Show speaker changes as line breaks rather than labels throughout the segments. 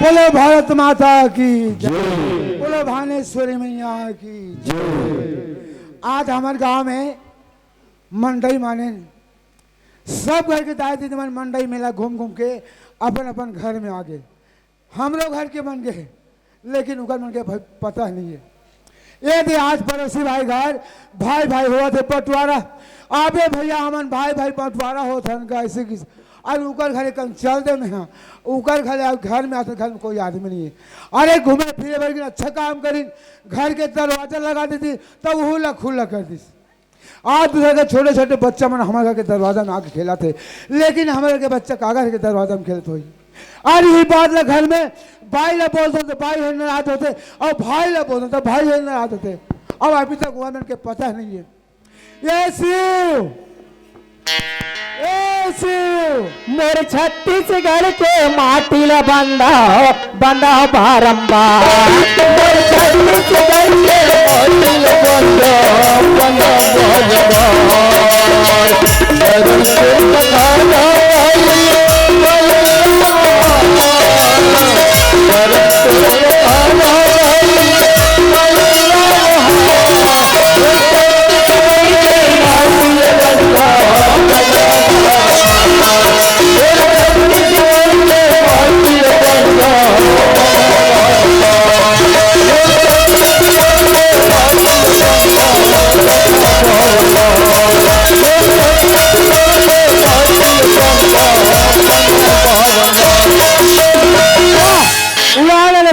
बोलो भारत माता की जय, बोलो भानेश्वरी मैया की जय। आज हमारे गांव में मंडई माने सब घर के दाई दीदी मन मंडई मेला घूम घूम के अपन अपन घर में आ गए। हम लोग घर के बन गए लेकिन उनका मन के पता नहीं है। ये थे आज पड़ोसी भाई घर भाई भाई हुआ थे बंटवारा। आबे भैया हमन भाई भाई बंटवारा होता है ऐसे की और उकर घर कल चल दे में हाँ उकर घर में आते घर में कोई आदमी नहीं है। अरे घूमे फिरे बल्कि अच्छा काम करी घर के दरवाजा लगा देती तब हुला खुला कर दी। आज दूसरे के छोटे छोटे बच्चा मन हमारे घर के दरवाजा में आके खेला थे लेकिन हमारे के बच्चा कागज के दरवाजा में खेलते हुई। और यही बात ला घर में भाई ला बोलते थे भाई नाराज होते और भाई ला बोलते थे भाई नाराज होते। अब अभी तक गवर्नमेंट के पता नहीं है। ये शिव
मोर छत्तीसगढ़ के माटी ला बंदा बंदा बारंबार मोर छत्तीसगढ़ के माटी ला बंदा बंदा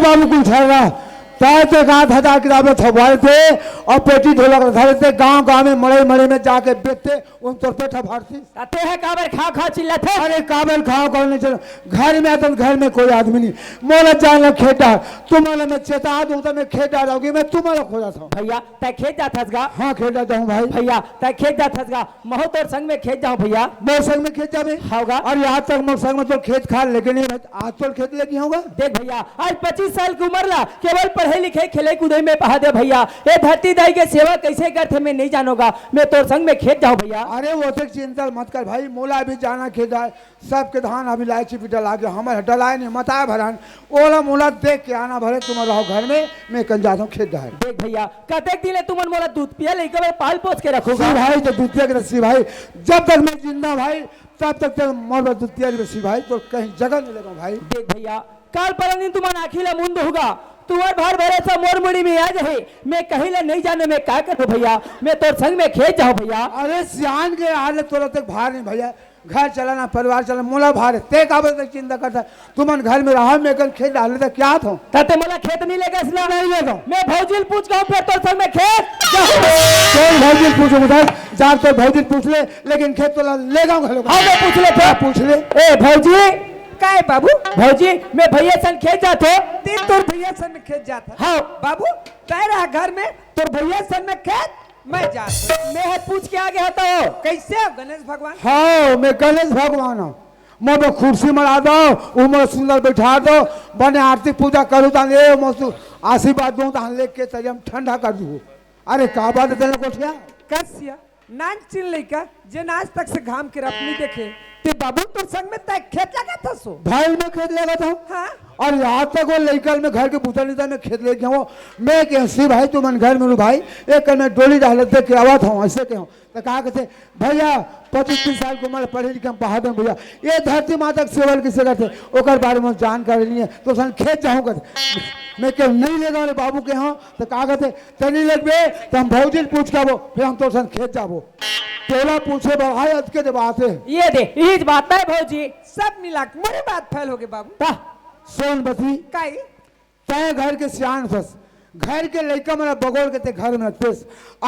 बाबू कुछ तो गाँव हजार किताबें थपवाए थे और पेटी ढोलक धरे थे गांव गांव में मड़े मड़े में जाके बेचते उन तो पेट भरती
आते हैं काबर खा खा चिल्लाते।
अरे काबर खाओ कौन नहीं चलो घर में आता घर में कोई आदमी नहीं मोला जाना खेता तुम्हारा मैं चेता दूं तो मैं खेत डालोगी मैं तुम्हारा खोजा था
भैया तय खेत जाता गा।
हाँ खेत जाता हूँ भाई
भैया तय खेत जाता गा महो तोर संग में खेत जाऊँ भैया
मैं संग में खेत जावे
होगा।
और आज तक मैं संग में तो खेत खा लेकिन आज तो खेत लेके होगा।
देख भैया आज 25 साल की उम्र ला केवल पढ़े लिखे खेले कूदे में बहा दे भैया। ये धरती दाई के सेवा कैसे करते मैं नहीं जानूंगा मैं तोर संग में खेत जाऊँ भैया।
अरे वो तक चिंता मत कर भाई मोला भी जाना खेत है सबके धान अभी लाइची भी डला के हमारे डलाए नहीं मताए भरान ओला मोला देख के आना भरे तुम रहो घर में मैं कल जाता हूँ खेत डाल।
देख भैया कतेक दिन तुमन मोला दूध पिया लेकर पाल पोस के रखूंगा
भाई तो दूध पिया के रस्सी भाई जब तक मैं जिंदा भाई तब तक मोर दूध पिया रस्सी भाई तो कहीं जगह नहीं लगा भाई।
देख भैया काल पर दिन तुम्हारा आखिला मुंद होगा तुम्हार भार भरोसा मोर मुड़ी में आ जाए मैं कहीं ले नहीं जाने में क्या करूं भैया मैं तोर संग में खेत जाऊं भैया।
अरे सियान के हालत तोरा तक भार नहीं भैया घर चलाना परिवार चलाना मोला भार ते काबर तक चिंता करता तुमन घर में रहा मैं कल खेत डाले तो क्या था
तते मोला खेत नहीं लेगा इसलिए नहीं लेगा मैं भौजील पूछ कहूं फिर तोर संग में खेत
कोई भौजील पूछो उधर जा तो भौजील पूछ ले लेकिन खेत तो लेगा घर
मैं पूछ ले फिर पूछ ले ए भौजी काय बाबू भौजी मैं भैया सन खेत जाते
तीन तोर भैया सन में खेत जाता
हाँ
बाबू कह रहा घर में तोर भैया सन में खेत मैं जाता
मैं पूछ के आगे हता हो
कैसे हो गणेश भगवान।
हाँ मैं गणेश भगवान हूँ मैं तो कुर्सी मरा दो उमर सुंदर बैठा दो बने आरती पूजा करूँ तो आशीर्वाद दूँ तो लेके तजम ठंडा कर दू। अरे का बात है तेरे कोठिया
कसिया नाच चिन लेका जे आज तक से घाम के अपनी देखे ते बाबू तो संग में तय खेत लगा था सो
भाई मैं खेत लगा था
हाँ
और यहाँ तक वो लेकर मैं घर के पूछा नहीं था मैं खेत लेके हूँ मैं कैसी भाई तुम घर में भाई एक मैं डोली डाल दे के आवा था ऐसे के हूँ तो कहा कहते भैया 25-30 साल की उम्र पढ़े लिखे हम बहादुर भैया ये धरती माता के सेवल किसे करते ओकर बारे में जानकारी नहीं है तो सन खेत जाऊँ मैं क्यों नहीं लेगा मेरे बाबू के यहाँ तो कहा कहते तनी लगबे तो हम भौजी पूछ के आवो फिर हम तो सन खेत जाबो तोला पूछे भाई अद के बात है
ये दे इज बात है भौजी
सब मिला मेरे बात फैल हो गए बाबू
सोनबती
काई
तय घर के सियान फस घर के लड़का मेरा बगोड़ के ते घर में रखते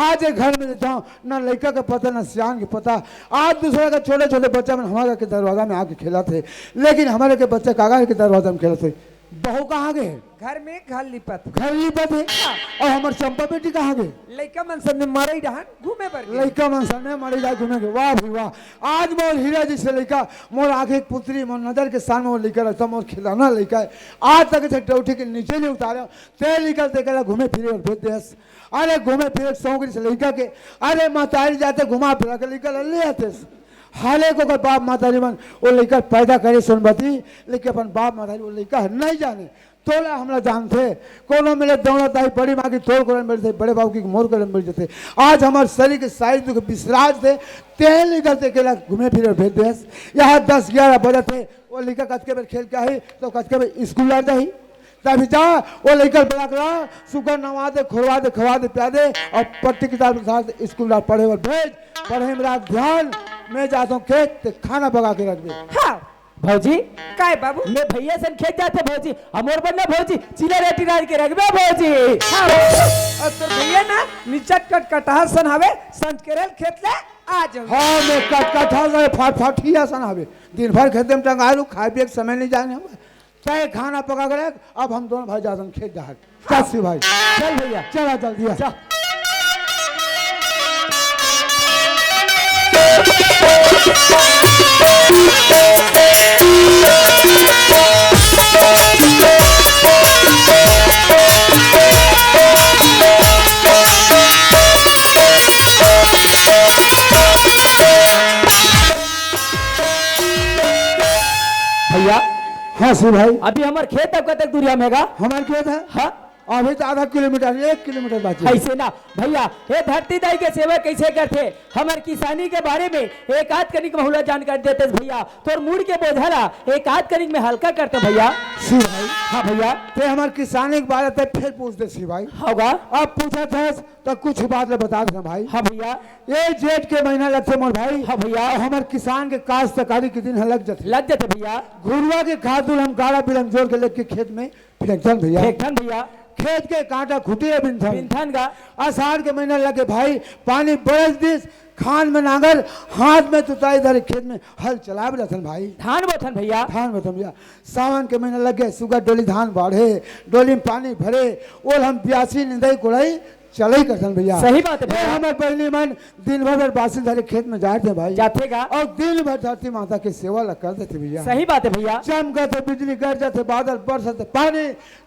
आज एक घर में देता हूँ ना लड़का का पता ना सियान के पता। आज दूसरे का छोटे छोटे बच्चा में हमारे के दरवाजा में आके खेला थे लेकिन हमारे के बच्चे कागा के दरवाजा में खेला थे। बहू कहाँ गए
घर में घर लिपत
है और हमारे चंपा बेटी कहाँ गए
लड़का मन सब में मारे डहान घूमे पर
लड़का मन सब में मारे जाए घूमे वाह भाई वाह। आज मोर हीरा जी से लड़का मोर आगे पुत्री मोर नजर के सामने वो लेकर रहता मोर खिलाना लड़का है आज तक से टौठी के नीचे नहीं उतारे ते निकल ते घूमे फिरे और भेज देस। अरे घूमे फिरे सौगरी से लड़का के अरे मातारी जाते घुमा फिरा के निकल ले आते हाले को अगर बाप मातारी मन वो लड़का पैदा करे सोनबती, लेकिन अपन बाप मातारी वो लड़का नहीं जाने तोला हमरा जानते कोनो मिले दौलत आई बड़ी माँ की तोड़ कर मिल थे, बड़े बाबू की मोर कर मिल जाते। आज हमारे शरीर के साइड दुख विश्राज थे, तेल निकलते अकेला घूमे फिरे भेज देस। यहाँ 10-11 बजे थे वो लड़का कचके में खेल के आई तो कचके में स्कूल आ जाही, तभी जा वो लेकर बड़ा करा सुगर नवा दे, खुरवा दे, खवा दे, प्या दे और पट्टी किताब के साथ स्कूल पढ़े और भेज। पढ़े मेरा ध्यान, मैं जाता हूँ खेत ते खाना पका के रख दे।
हाँ
भौजी
काय बाबू
मैं भैया से खेत जाते भौजी, हमोर बनना भौजी चिला रेटी डाल के रखबे भौजी।
हाँ और तो भैया ना नीचा कट कटहा सन हवे संत केरल खेत ले आ जाओ।
हाँ मैं कट्ठा से फाट ही आसन हवे, दिन भर खेत में टंगालू, खाए पिए समय नहीं जाने हम तय खाना पका कर। अब हम दोनों भाई जाते हैं खेत जहाँ। चाची भाई
चल भैया
चला जल्दी
चल। भैया
हाँ शिव भाई
अभी हमारे खेत अब कतक दूरिया में गा?
हमारे खेत है
हाँ
अभी तो आधा किलोमीटर 1 किलोमीटर बाकी है।
ऐसे ना भैया हे धरती दाई के सेवा कैसे करते हमारे किसानी के बारे में एक आध कनिक बहुला जानकारी देते भैया, तोर मूड के बोझला एक आध कनिक में हल्का करते भैया।
शिव भाई
हाँ भैया
ते हमारे किसानी के बारे में फिर पूछ दे शिव भाई।
होगा।
अब पूछा था तो कुछ बात ले बता देना भाई।
हाँ भैया
ये जेठ के महीना लगते मोर भाई।
हाँ भैया
और हमारे किसान के काश्तकारी के दिन लग जाते
लग जाते भैया।
घुरुआ के खादुल हम गाड़ा बिलम जोड़ के लेके खेत में फेंकन भैया।
फेंकन भैया
खेत के कांटा खुटिया बिनथन
बिनथन का
आषाढ़ के महीना लगे भाई, पानी बरस दिस खान में नांगर हाथ में तुताई धरे खेत में हल चला भी रहन भाई।
धान बोथन भैया
धान बतम भैया सावन के महीना लगे सुगर डोली धान बाढ़े, डोली में पानी भरे और हम प्यासी निंदाई कुड़ाई चले करसन भैया।
सही बात है भैया।
हमारे पहली मन दिन भर बासी धरे खेत में जाते भाई
जाते का
और दिन भर धरती माता की सेवा लग कर देते भैया।
सही बात है भैया।
चमकते बिजली गरजते बादल बरसते पानी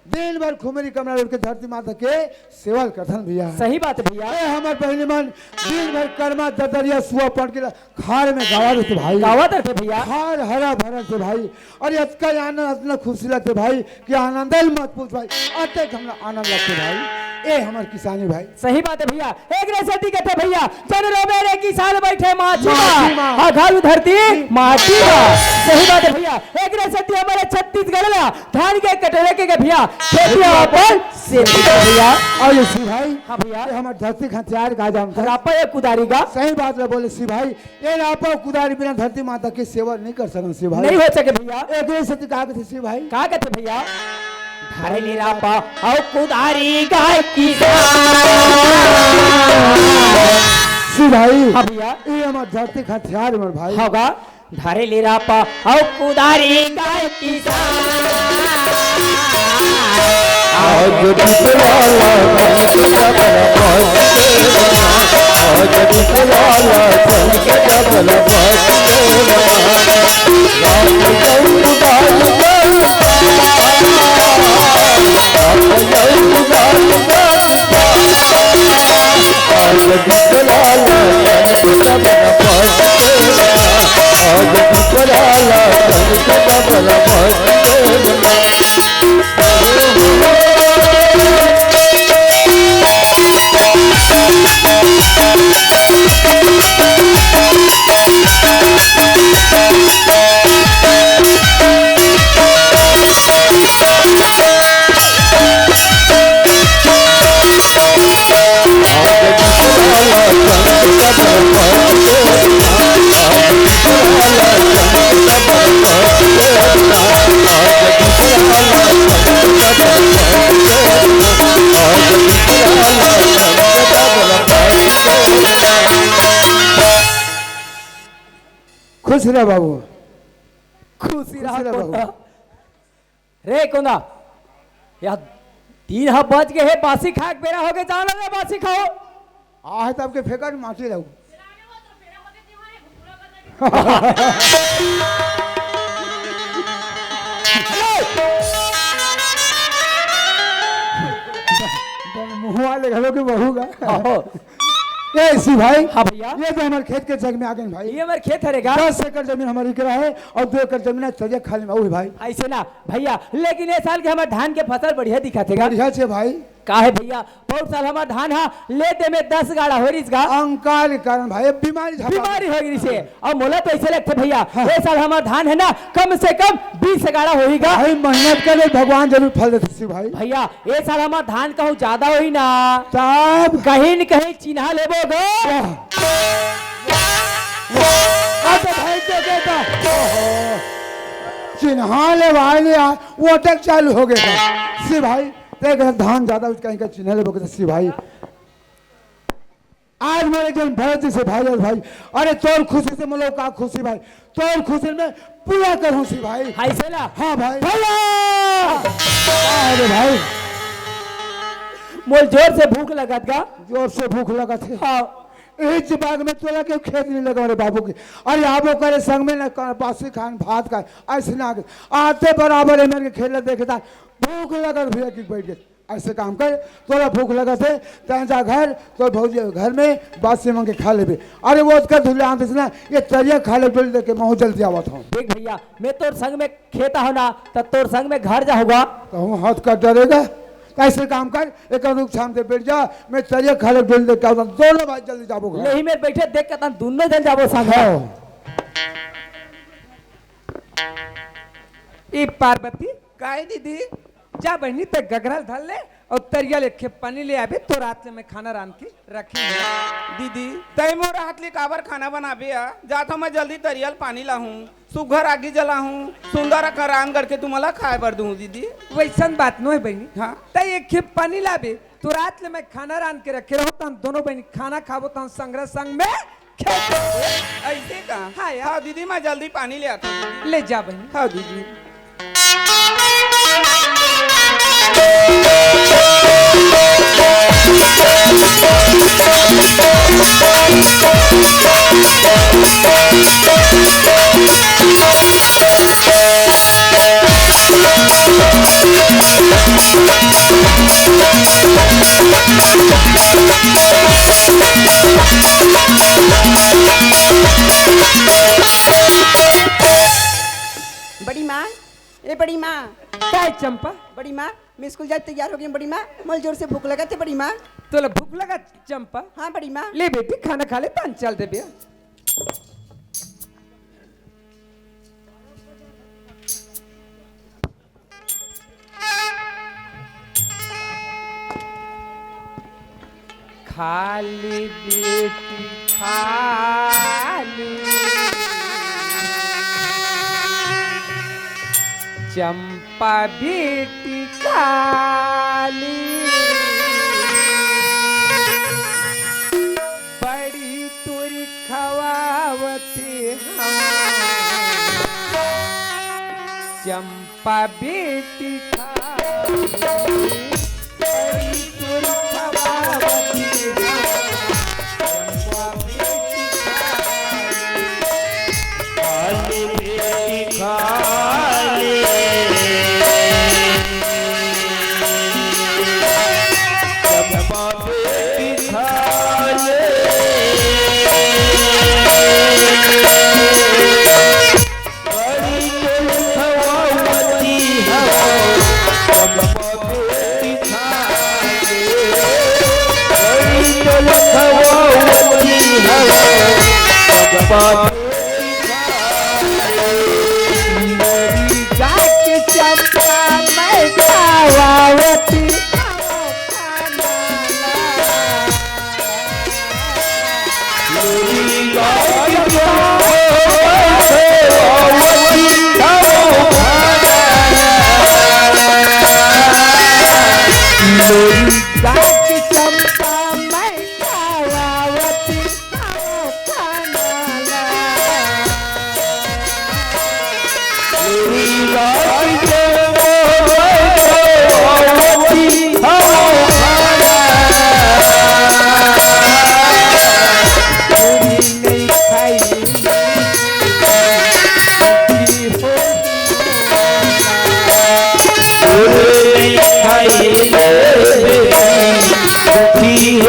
दिन भर खुमरी कमरा उठ के धरती माता के सेवा करथन भैया।
सही बात है भैया।
हमारे पहली मन दिन भर कर्मा ददरिया सुआ पड़ के खार में गावा देते भाई।
गावा करते भैया।
खार हरा भरा थे भाई और इतना आनंद इतना खुशी लगते भाई कि आनंद ही मत पूछ भाई, अतः हमरा आनंद लगते भाई। ए हमारे किसानी भाई
सही बात है भैया। एक रेसटी कहते भैया जन रो मेरे किसान बैठे माची
माची
मां
मां।
घालू धरती माटी मां। सही बात है भैया। एक रेसटी हमारे छत्तीसगढ़ में धान के कटोरे के भैया खेती पर से भैया।
और ये सी भाई
हाँ भैया
ये हमारे धरती हथियार का जाम था।
रापा एक कुदारी का
सही बात है बोले सी भाई, ये रापा कुदारी बिना धरती माता की सेवा नहीं कर सकते सी भाई।
नहीं हो सके भैया।
एक रेसटी कहा थे सी भाई
का कहते भैया धरली रापा और कुदारी गाय किसान।
सी भाई
हाँ भैया
ये हमारे धरती हथियार में भाई
होगा। धरली रापा और कुदारी गाय किसान।
आज बिकलाला आज बिकलाला संके डबल
खुश रह बाबू।
खुशी रहा
खुशी रहा
कोंदा। रे कोंदा या 3 हा बज गए है बासी खा के बेरा हो गए जाना रे बासी खाओ।
आहे तब के फेंका माटी रहू मुँह वाले घरों के बहू का
आहो
ए सी भाई,
हाँ भैया,
ये तो हमारे खेत के जग में आ गए भाई।
ये हमारे खेत हरेगा।
10 एकड़ जमीन हमारी किरा है और 2 एकड़ जमीन है तरिया खाली में हुई भाई।
ऐसे ना भैया, लेकिन ये साल के हमारे धान के फसल बढ़िया दिखा थे
बढ़िया छे भाई।
का है भैया, बहुत साल हमारा धान हा लेते में 10 गाड़ा हो रही इसका
अंकाल के कारण भाई बीमारी
बीमारी हो गई से। और मोला तो ऐसे लगते भैया, ये साल हमारा धान है ना कम से कम 20 गाड़ा होगा
भाई। मेहनत करे भगवान जरूर फल देते सी भाई।
भैया ये साल हमारा धान कहूँ ज्यादा हुई ना,
तब
कहीं न कहीं चिन्हा लेबो गो।
भाई क्या कहता चिन्हा ले भाई, वो तक चालू हो गया सी भाई। देख धान ज्यादा कहीं का चिन्ह ले बोके सी भाई। आज मेरे जन भरत से भाई और भाई, अरे तोर खुशी से मतलब का खुशी भाई, तोर खुशी में पूरा करूं सी भाई।
ऐसे ना
हाँ भाई।
भैया
अरे भाई
मोल जोर से भूख लगत का।
जोर से भूख लगा थे।
हाँ
इस बाग में तोला के खेत नहीं लगा मेरे बाबू की। अरे आबो करे संग में न बासी खान भात का ऐसे ना आते बराबर है मेरे खेल देखे था भूख लगा भैया की बैठ गए। ऐसे काम कर, तोरा भूख लगा थे तय जा घर तो भौजी घर में बासी मांग के खा ले। अरे वो उसका धुले आते ना ये तरिया खा ले डोल दे के महू जल्दी आवत हूँ।
देख भैया, मैं तोर संग में खेता हो ना तो तोर संग में घर जाऊंगा।
कहूँ हाथ का डरेगा। ऐसे काम कर, एक रुख शाम से बैठ जा, मैं तरिया खा ले डोल दे के आता दोनों भाई जल्दी जाबो घर।
नहीं मैं बैठे देख के दोनों जन जाबो संग।
ए पार्वती काहे दीदी जा बहनी तक गगरा धर ले और तरिया ले खेप पानी ले आबे तो रात में खाना रान के रखी।
दीदी तय मोर हाथ ले काबर खाना बनाबे आ जाता मैं जल्दी तरियल पानी लाहूं, सुघर आगी जलाहूं, सुंदर आराम करके तुम्हारा खाए बर दूं। दीदी
वैसन बात नो है बहनी।
हाँ
तय एक खेप पानी लाबे तो रात ले मैं खाना रान के रखे रहो तो दोनों बहनी खाना खाबो तो संग्रह संग में खेते।
ऐसे का।
हाँ यार।
हाँ दीदी मैं जल्दी पानी ले आता हूँ।
ले जा बहनी।
हाँ दीदी।
बड़ी माँ, ए बड़ी माँ,
काय चंपा
बड़ी माँ, मैं स्कूल जाए तैयार हो गई बड़ी माँ। मोल जोर से भूख लगा थे बड़ी माँ।
तोला भूख लगा चंपा?
हाँ बड़ी माँ।
ले बेटी खाना खा ले तान चल दे बे। खाली बेटी खाली चंपा बेटी काली बड़ी तुरी खवावती चंपा बेटी काली बड़ी तुरी खवावती
He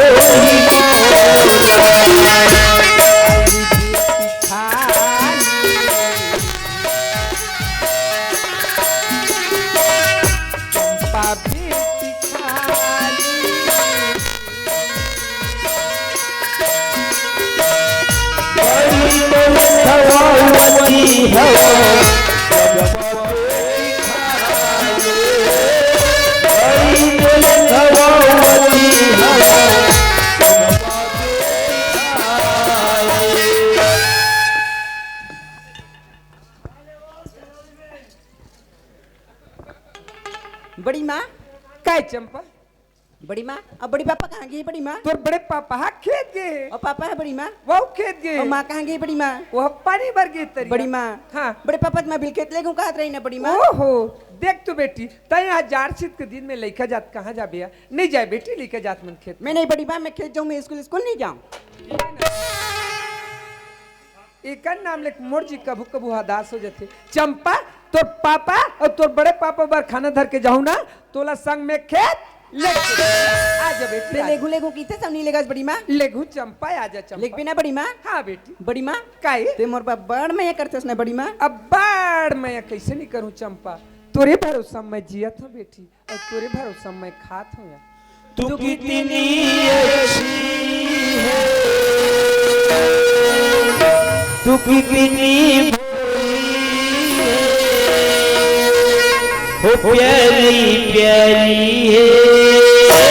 बड़ी माँ
काय चंपा
बड़ी माँ अब बड़ी पापा कहाँ गई बड़ी माँ
तोर बड़े पापा हाँ खेत गए
और पापा है बड़ी माँ
वो खेत गए
और माँ कहाँ गई बड़ी माँ
वह पानी भर गई तरी
बड़ी माँ
हाँ
बड़े पापा तो मैं बिल खेत ले गूँ कहा रही ना बड़ी माँ
ओहो देख तू बेटी तय आज जारसित के दिन में लइका जात कहाँ जा बिया नहीं जाए बेटी लइका जात मन खेत
मैं नहीं बड़ी माँ मैं खेत जाऊँ मैं स्कूल नहीं जाऊँ
एक नाम ले मोर जी कभू कभू हदास हो जाते चंपा तोर पापा और तोर बड़े पापा बार खाना धर के जाऊँ ना तोला संग में खेत ले आ जा बेटी
मैं लेगू की थे सब नहीं लेगा बड़ी माँ
लेगू चंपा आ जा चंपा
लेग भी ना बड़ी माँ
हाँ बेटी
बड़ी माँ
काई
ते मोर बाप बड़ में ये करते उसने बड़ी माँ
अब बाढ़ मैं कैसे नहीं करूं चंपा तोरे भरोसा मैं जियत हूँ बेटी और तोरे भरोसा मैं खात हूँ यार
तू कितनी अच्छी है, तू कितनी हो प्यारी प्यारी है।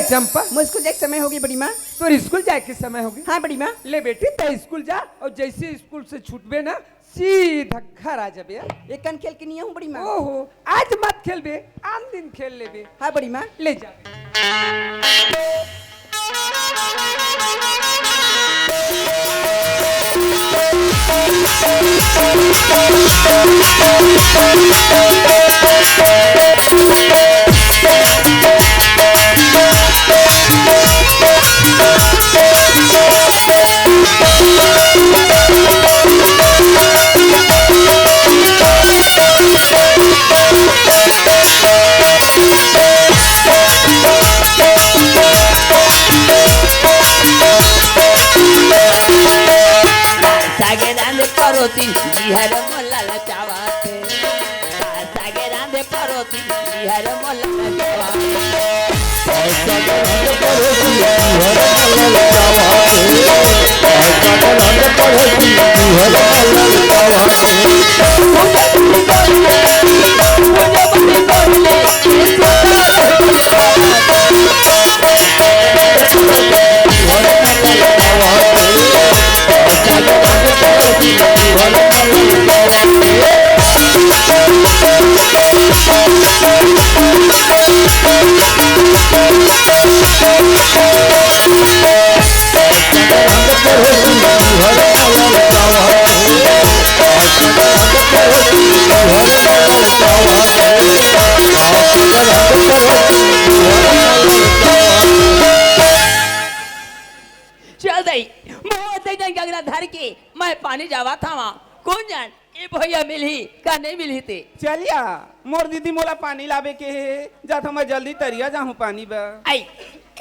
चंपा
मुझको देख समय होगी बड़ी माँ
तो स्कूल जाए के समय होगी
हाँ बड़ी माँ
ले बेटी तय स्कूल जा और जैसे स्कूल से छूटबे ना सीधा घर आ जाबे
एक कन खेल के नहीं हूँ बड़ी माँ
ओहो आज मत खेलबे आम दिन खेल लेबे
हाँ बड़ी माँ
ले जा
परोती बिहार मोल्ला चावाते सागे रांधे परोती बिहार मोल्ला चावाते
सागे रांधे परोती बिहार मोल्ला
चल दई बहुत गगरा धर के मैं पानी जावा था वहाँ कौन जान ये भैया मिली का नहीं मिली थे
चलिया मोर दीदी मोला पानी लावे के है जाता मैं जल्दी तरिया जाऊँ पानी बा
आई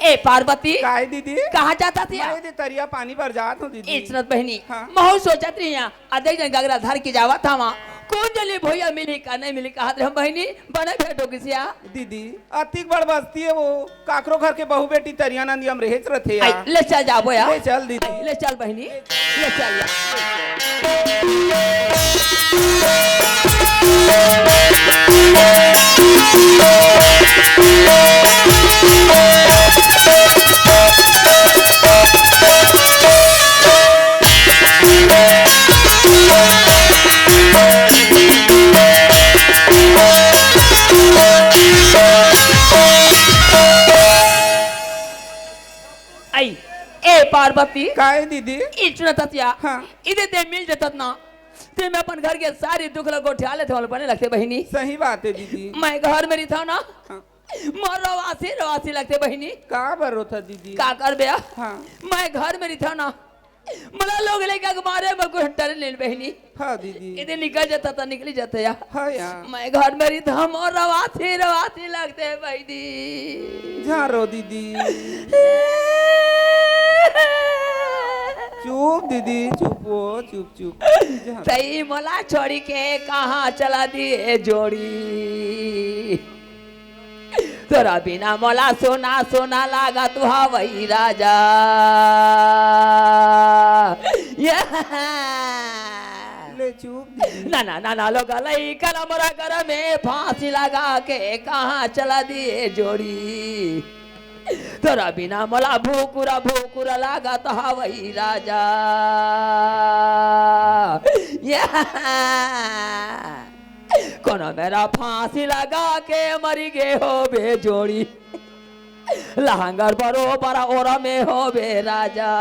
ए पार्वती
काहे दीदी
कहाँ जाता थी
मैं दे तरिया पानी भर जात हूँ दीदी
इचरत बहनी
हाँ।
महू सोचत रही यहाँ अदे जन गगरा धर के जावा था वहाँ कौन जली भैया मिली का नहीं मिली कहा हम बहनी बने भेटो किसिया
दीदी अतिक बड़ बस्ती है वो काकरो घर के बहू बेटी तरिया नंदी हम रहेच रथे
आई ले चल जाबो या
ले चल दीदी
ले चल बहनी ले चल या आई ए पार्वती
काहे दीदी
इचना ततिया
हाँ।
इधे दे मिल जतत ना ते मैं अपन घर के सारी दुख लगोठिया ले थे बने लगते बहिनी।
सही बात है दीदी।
मैं घर में था ना
हाँ।
मोर रवासी रवासी लगते बहिनी।
का बरो था दीदी।
का कर बया
हाँ।
मैं घर में था ना मला लोग लेके मारे मैं कोई डर नहीं बहिनी।
हाँ दीदी।
इधर निकल जाता था निकली जाते यार।
हाँ यार।
मैं घर में था मोर रवासी रवासी लगते हैं बहिनी।
झारो दीदी। चुप दीदी चुप हो चुप चुप।
तई मला छोड़ी के कहाँ चला दिए जोड़ी। तोरा बिना मला सोना सोना लागा तू हवई राजा।
ले चुप दीदी।
ना लोग लई कल मोरा घर में फांसी लगा के कहाँ चला दिए जोड़ी। तोरा बिना मला भूकुरा लागा तो हवई राजा। कोनो मेरा फांसी लगा के मरी गे हो बे जोड़ी। लहंगर बरो बरा ओरा में हो बे राजा।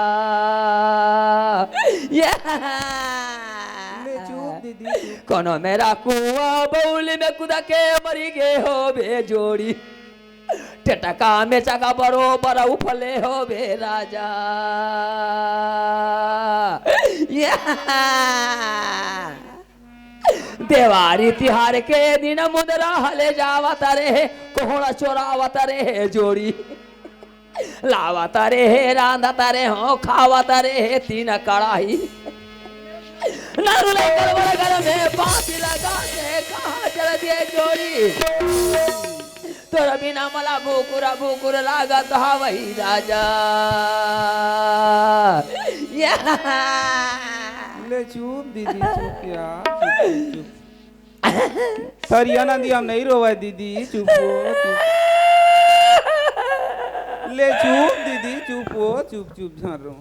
ले चुप दीदी।
कोनो मेरा कुआं बउली में कुदा के मरी गे हो बे जोड़ी। टटका में चका बरो बरा उफले हो बे राजा। देवारी तिहार के दिन मुदरा हले जावत रे कोहड़ा चोरावत रे जोड़ी। लावत रे रांधत रे हो खावत रे तीन कड़ाही। नारुले करवड़ घर में फांसी लगा के कहाँ चल दिए जोड़ी। तोरा बिना मला भूकुरा लागत हवई राजा।
ले चुप दीदी चुप यार चुप। सरिया नंदी हम नहीं रोवा दीदी चुप हो चुप। ले चुप दीदी चुप हो चुप चुप झारो।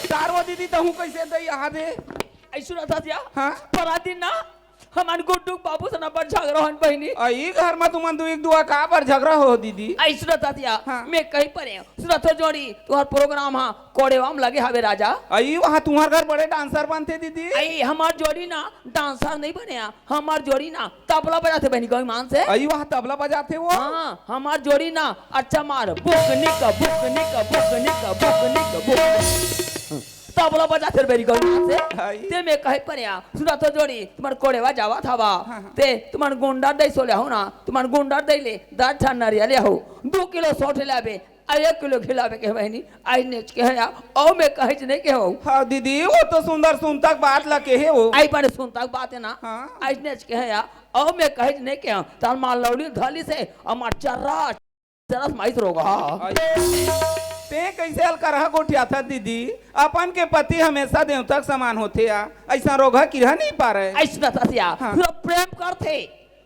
तारो दीदी तहु कैसे दई आ दे।
ऐसुरा था दिया
हाँ।
परादी ना हमान गुड्डू बाबू से नंबर झगड़ा हन बहिनी।
आई घर में तुमन दो एक दुआ का पर झगड़ा हो दीदी।
ऐसुरा था दिया
हाँ।
मैं कहीं पर है सुना तो जोड़ी तुम्हार प्रोग्राम हां कोड़ेवाम लगे हवे राजा।
आई वहाँ तुम्हार घर बड़े डांसर बनते दीदी।
आई हमार जोड़ी ना डांसर नहीं बने हमार जोड़ी ना तबला बजाते बहनी गई मान से।
आई वहाँ तबला बजाते वो।
हाँ हमार जोड़ी ना अच्छा मार बुक तबला बजाते बेरी गई मान से।
आई।
ते मैं कहीं पर है सुना तो जोड़ी तुम्हार कोड़ेवा जावा था बा ते तुम्हार गुंडा दे सोले हो ना तुम्हार गुंडा दे ले 10 ठन नरिया ले हो 2 किलो सोठ लाबे 1 किलो खिलावे के बहनी आई नेच के है ओ मैं कहे नहीं के हो।
हाँ दीदी वो तो सुंदर सुनतक बात लगे है वो।
आई पर सुनता बात है ना।
हाँ।
आई नेच के है ओ मैं कहे नहीं के तार माल लौड़ी धली से अमर चर्रा माइस रोगा।
ते कैसे हल करहा गोठिया था दीदी। अपन के पति हमेशा देवतक समान होते आ ऐसा रोगा किरह नहीं पा रहे।
ऐसा तसिया
हाँ।
प्रेम करते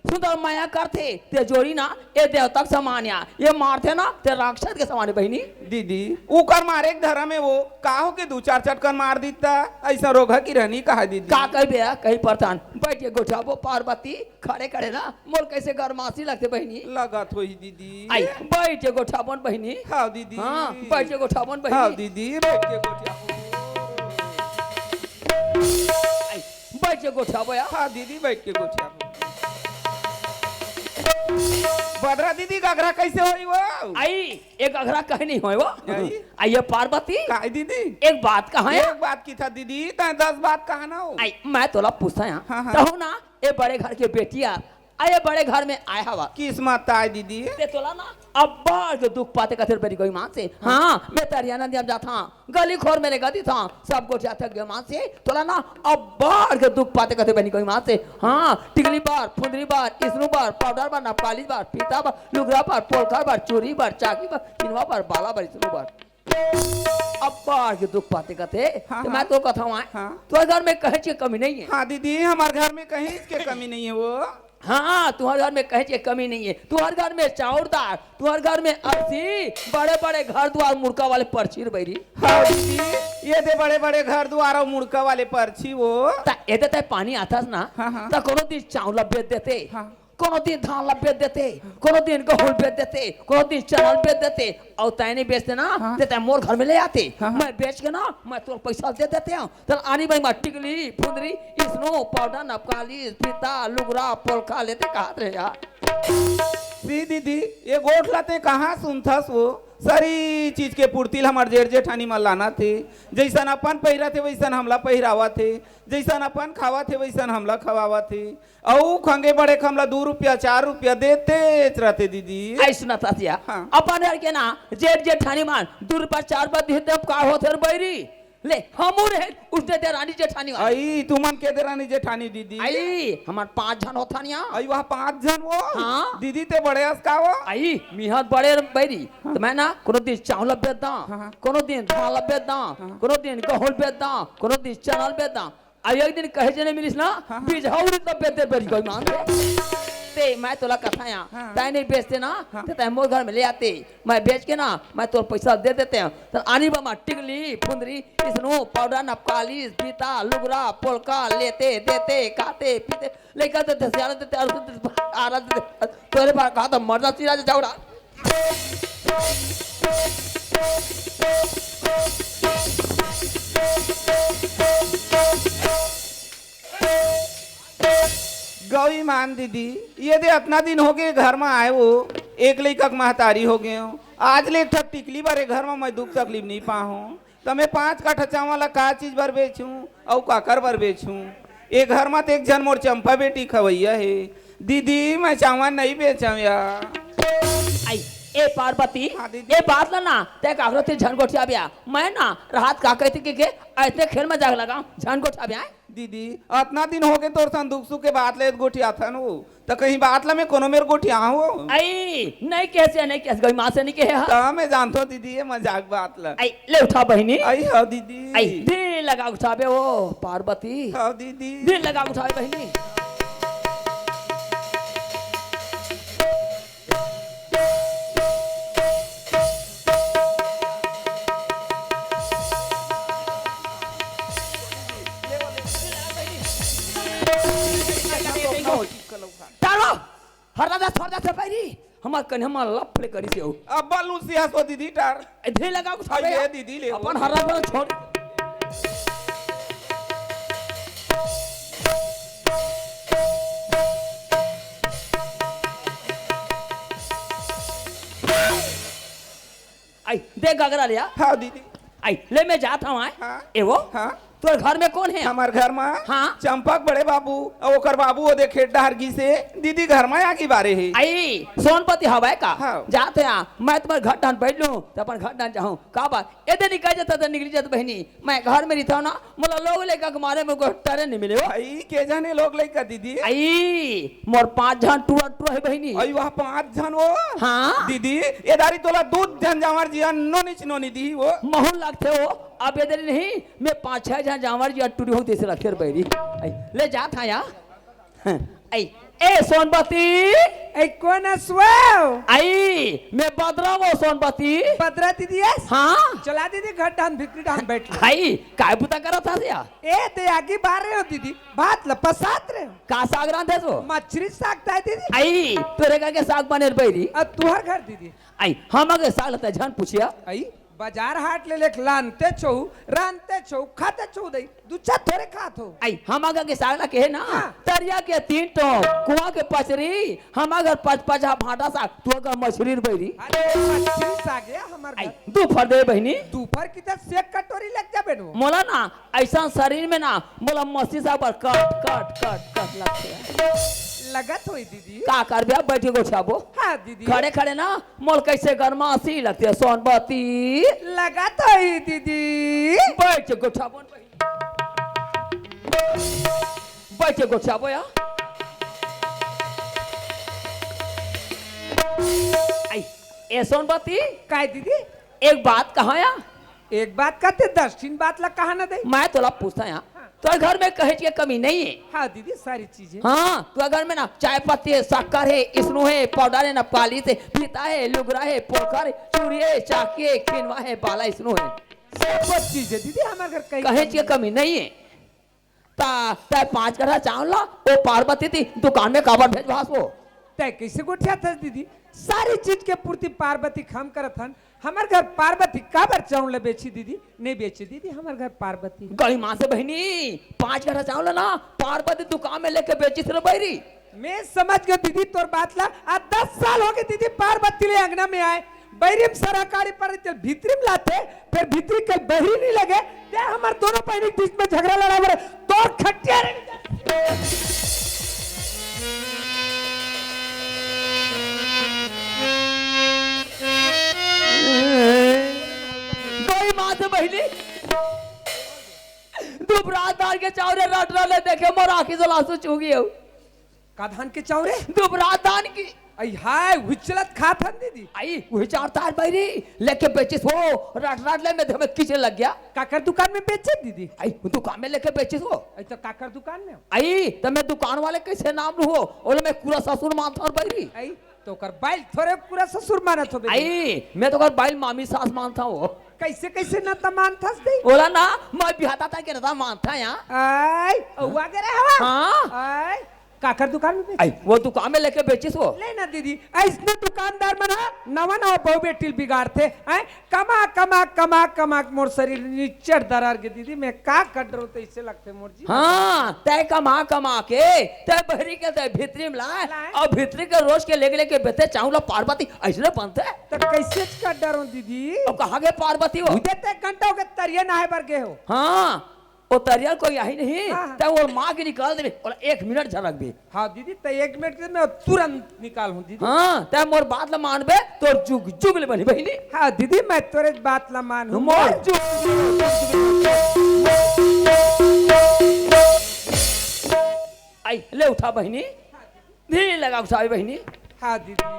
सुंदर माया करते ते जोड़ी ना ये देवतक समान या ये मारते ना ते राक्षस के समान बहनी।
दीदी ऊकर मारे के धरा में वो काहो के 2-4 चटकन मार दीता ऐसा रोगा किरह नहीं कहा दीदी।
का कह बे कहीं परतान बैठिए गोठाबो पार्वती खड़े खड़े ना मोर कैसे गरमासी लगते बहनी।
लगत होई दीदी।
आई बैठिए गोठाबन बहनी।
हाँ दीदी।
हाँ बैठिए गोठाबन बहनी।
हाँ दीदी बैठ के गोठिया।
बैठिए गोठाबो या।
हाँ दीदी बैठ के गोठिया। बदरा दीदी गगरा कैसे होई वो।
आई एक अघरा कहीं नहीं हो वो।
आई?
आइए पार्वती
काय दीदी।
एक बात कहा है।
एक बात की था दीदी तै 10 बात कहा ना हो।
आई मैं तोला पूछता है
हाँ, हाँ।
तो ना ये बड़े घर के बेटिया आये बड़े घर में आया हवा
किस्मत आए दीदी।
ते तोला ना अब बार दुख पाते कथर बेरी कोई मां से। हाँ मैं तरियाना दिया जाता गली खोर मेरे गदी था सबको जाता गया मां से तोला ना अब बार के दुख पाते कथर बेरी कोई मां से। हाँ टिकली बार फुंदरी बार इसरू बार पाउडर बार नपाली बार पीता बार लुगरा बार पोलखा बार चूरी बार चाकी बार किनवा बार बाला बार इसरू बार अब बार के दुख पाते कथे।
हाँ,
तो मैं तो कथा हूँ
हाँ।
तो घर में कहे ची कमी नहीं है।
हाँ दीदी हमारे घर में कहीं इसके कमी नहीं है वो।
हाँ तुम्हारे घर में कहे कमी नहीं है। तुम्हारे घर में चाउरदार तुम्हारे घर में अर्सी बड़े बड़े घर द्वार मुर्का वाले पर्ची बैरी।
हाँ दीदी ये थे बड़े बड़े घर द्वार और मुड़का वाले पर्ची वो।
ता एदे ते पानी आतास ना
हाँ, हाँ।
ता कोनो दिन चावला बेच देते
हाँ।
कोनो दिन धान ला बेच देते, कोनो दिन गेहूं बेच देते, कोनो दिन चावल बेच देते और तय नहीं बेचते ना तो तय मोर घर में ले आते। मैं बेच के ना मैं तुम पैसा दे देते हूँ। तो आनी भाई मैं टिकली फुंदरी स्नो पाउडर नपकाली फीता लुगरा पोलखा लेते कहा रे यार।
सी दीदी ये गोठ लाते कहाँ सुनथस वो सारी चीज के पूर्ति हमार जेठ जेठानी में लाना थे। जैसन अपन पहिरा थे वैसन हमला पहिरावा थे, जैसन अपन खावा थे वैसन हमला खवावा थे। औ खंगे बड़े हमला 2 रुपया 4 रुपया देते रहते दीदी।
आई सुना तातिया
हाँ।
अपन यार के ना जेठ जेठानी मान 2 रुपया 4 रुपया देते अब का होते बैरी ले हमू रहे उसने दे रानी जेठानी
आई तुमन के दे रानी जेठानी दीदी
आई हमार 5 जन होता निया
आई वहाँ 5 जन वो
हाँ।
दीदी ते बड़े अस्का वो
आई मिहत बड़े बैरी तो मैं ना कोनो दिन चावल बेचदा कोनो दिन दाल बेचदा कोनो दिन गेहूं बेचदा कोनो दिन चना बेचदा आई एक दिन कहे जने मिलिस ना बीज हौरी तो बेचते बैरी कोई मान ते मैं तोला कथाया तय नहीं बेचते ना तो तय मोर घर में ले आते मैं बेच के ना मैं तो पैसा दे देते हैं। तो आनी बाबा टिकली फुंदरी स्नो पाउडर नपकाली फीता लुगरा पोलका लेते देते खाते पीते लेकर देते सियारा देते आरा देते तोरे बार कहा तो मर्दा सिरा जाऊड़ा।
गौरी मान दीदी ये दे अपना दिन हो गए घर में आए वो एक लड़का महतारी हो गए हो आज ले ठक टिकली बारे घर में मैं दुख तकलीफ नहीं पाऊँ तो मैं 5 काठा चावल का चीज भर बेचूं और काकर भर बेचूं। एक घर में तो एक जन मोर चंपा बेटी खवैया है दीदी मैं चावल नहीं बेचा यार।
आई ए पार्वती
हाँ दीदी।
ए बात ना ते कागरो ते झनगोठिया बिया मैं ना रात का कहती के ऐसे खेल में जाग लगा झनगोठिया बिया
दीदी अतना दिन हो गए तोर सन दुख सुख के बात ले गोठी आता नु तो कहीं बात ला में कोनो मेरे गोठी आओ
आई नहीं कैसे गई मां से नहीं कहे
तो मैं जानतो दीदी ये मजाक बात ला
आई ले उठा बहिनी
आई हाँ दीदी
आई दिल लगा उठाबे ओ पार्वती
हाँ दीदी
दिल लगा उठाबे बहिनी। तारो हरदा दा थोड़ा से पैरी हमार कने हमार लफले करी से हो
अब बालू सिया सो दीदी टार
इधे लगा को छाबे
ये दीदी ले
अपन हरदा पर छोड़ आई देख गगरा लिया
हाँ दीदी
आई ले मैं जाता हूं आए
हाँ।
एवो
हाँ
तोर घर में कौन है
हमार घर में
हाँ।
चंपक बड़े बाबू और ओकर बाबू वो देखे डहरगी से दीदी घर में आगे बारे है
आई सोनपति हवाए का
हाँ।
जाते हैं मैं तुम्हारे घर डान बैठ लूं तो अपन घर डान जाऊं का बात इधर निकल जाता तो निकल जाता बहनी मैं घर में रहता हूं ना मोला लोग लेकर मारे में टरे नहीं मिले हो
भाई के जाने लोग लेकर दीदी
आई मोर 5 जन टूरा है बहनी
आई वहाँ 5 जन वो
हाँ
दीदी ये दारी तोला दूध जन जावर जिया नोनी दी वो
महून लगते हो अब इधर नहीं मैं 5-6 जन जावर जी टूरी होती से रखे बैरी ले जा था यहाँ आई ए सोनपति
ए कौन असवाओ
आई मैं बदरा वो सोनपति
पदरा दीदी है
हाँ
चला दीदी घर डान भिकरी डान बैठ ले।
आई काय पुता करा था या
ए ते आगे बाहर रहे हो दीदी भात लपसात रहे हो
का साग रांधे तो
मछली साग है दीदी
आई तोरे का के साग बने बैरी
अब तुहर घर दीदी
आई हम अगे साग लता जान पूछिया
आई बाजार हाट ले लेक लानते छौ रानते छौ खाते छौ दई दूचा थोड़े खात हो
आई हम अगर के साग के है ना
हाँ।
तरिया के 3 टो कुआं के पचरी हम अगर 5-5 भाटा साग तू अगर मछली बैरी
अरे मछली साग है हमार
आई
घर
दू फर दे बहनी
दोपहर की तक सेक कटोरी लग जाबे नो
मोला ना ऐसा शरीर में ना मोला मस्ती साग पर कट लगते
लगत होई दीदी
का कर बे बैठे गो छाबो
हाँ दीदी
खड़े खड़े ना मोल कैसे गरमासी लगती है सोनपति
लगत होई दीदी
बैठ गो छाबो बैठ गो छाबो या आई ए सोनपति
काय दीदी
एक बात कहा या
एक बात कहते 10 बात ला कहा ना दे
मैं तोला पूछता या तो घर में कहे की कमी नहीं है
हाँ दीदी सारी चीजें
हाँ तो घर में ना चाय पत्ती है शक्कर है स्नो है पाउडर है नपाली से फीता है लुगरा है पोखर है चूड़ी है चाकी है खिनवा है बाला स्नो है
सब चीजें दीदी हमारे घर कहीं
कहे की कमी नहीं है ता 5 कट्ठा चावल ला वो पार्वती थी दुकान में काबर भेजवास वो
तय कैसे गोठिया था दीदी सारी चीज के पूर्ति पार्वती खम करत हन हमार घर पार्वती का बार चावल बेची दीदी नहीं बेची दीदी हमार घर पार्वती
गई माँ से बहनी 5 घड़ा चावल ना पार्वती दुकान में लेके बेची थी बैरी
मैं समझ गया दीदी तोर बात ला आज 10 साल हो गए दीदी पार्वती ले अंगना में आए बैरिम सराकारी पर भीतरी में लाते फिर भीतरी कल बहरी नहीं लगे ते हमार दोनों बहनी के बीच में झगड़ा लड़ा बड़े तोर खटिया
गई माँ से बहनी दुबरादार के चावरे रट रहे देखे मोर आँखी से लासू चूगी हो
का धान के चावरे
दुबरादान की
आई हाय हुचलत खात हन दीदी
आई वही 4 तार बैरी लेके बेचिस हो रट रट ले में हमें किसे लग गया
काकर दुकान में बेचे दीदी
आई दुकान में लेके बेचिस हो
आई तो काकर दुकान में
आई तो मैं दुकान वाले कैसे नाम लू हो ओले मैं पूरा ससुर मानता और बैरी
आई तो कर बाइल थोड़े पूरा ससुर मानत हो
आई मैं तो कर बाइल मामी सास मानता हूँ
कैसे कैसे ना तमान थस दे
बोला ना मैं बिहाता था कि ना मानता यहाँ
आई औवा करे हवा
हाँ
आई काकर दुकान में बेचे
आई वो दुकान में लेके बेचिस हो
ले ना दीदी ऐसने दुकानदार मना नवा नवा बहु बेटिल बिगाड़ते हैं कमा कमा कमा कमा मोर शरीर निचर दरार के दीदी मैं का कट रहा हूँ ऐसे लगते मोर जी
हाँ तय कमा कमा के तय बहरी के तय भीतरी में लाए और भीतरी के रोज के लेके लेके बेते चावला पार्वती ऐसे बनते
तो कैसे कट डरो दीदी
अब कहाँ गए पार्वती हो
देते घंटा हो के तरिया नहाए बर गए हो
हाँ वो तरिया कोई आई नहीं
हाँ।
तय वो माँ की निकाल दे और 1 मिनट झलक दे
हाँ दीदी तो 1 मिनट के मैं तुरंत निकाल हूँ दीदी
हाँ तय मोर बात ला मानबे तो जुग जुग ले बनी बहनी
हाँ दीदी मैं तोरे बात ला मान हूँ
मोर जुग आई ले उठा बहनी धीरे लगा उठा बहनी
हाँ दीदी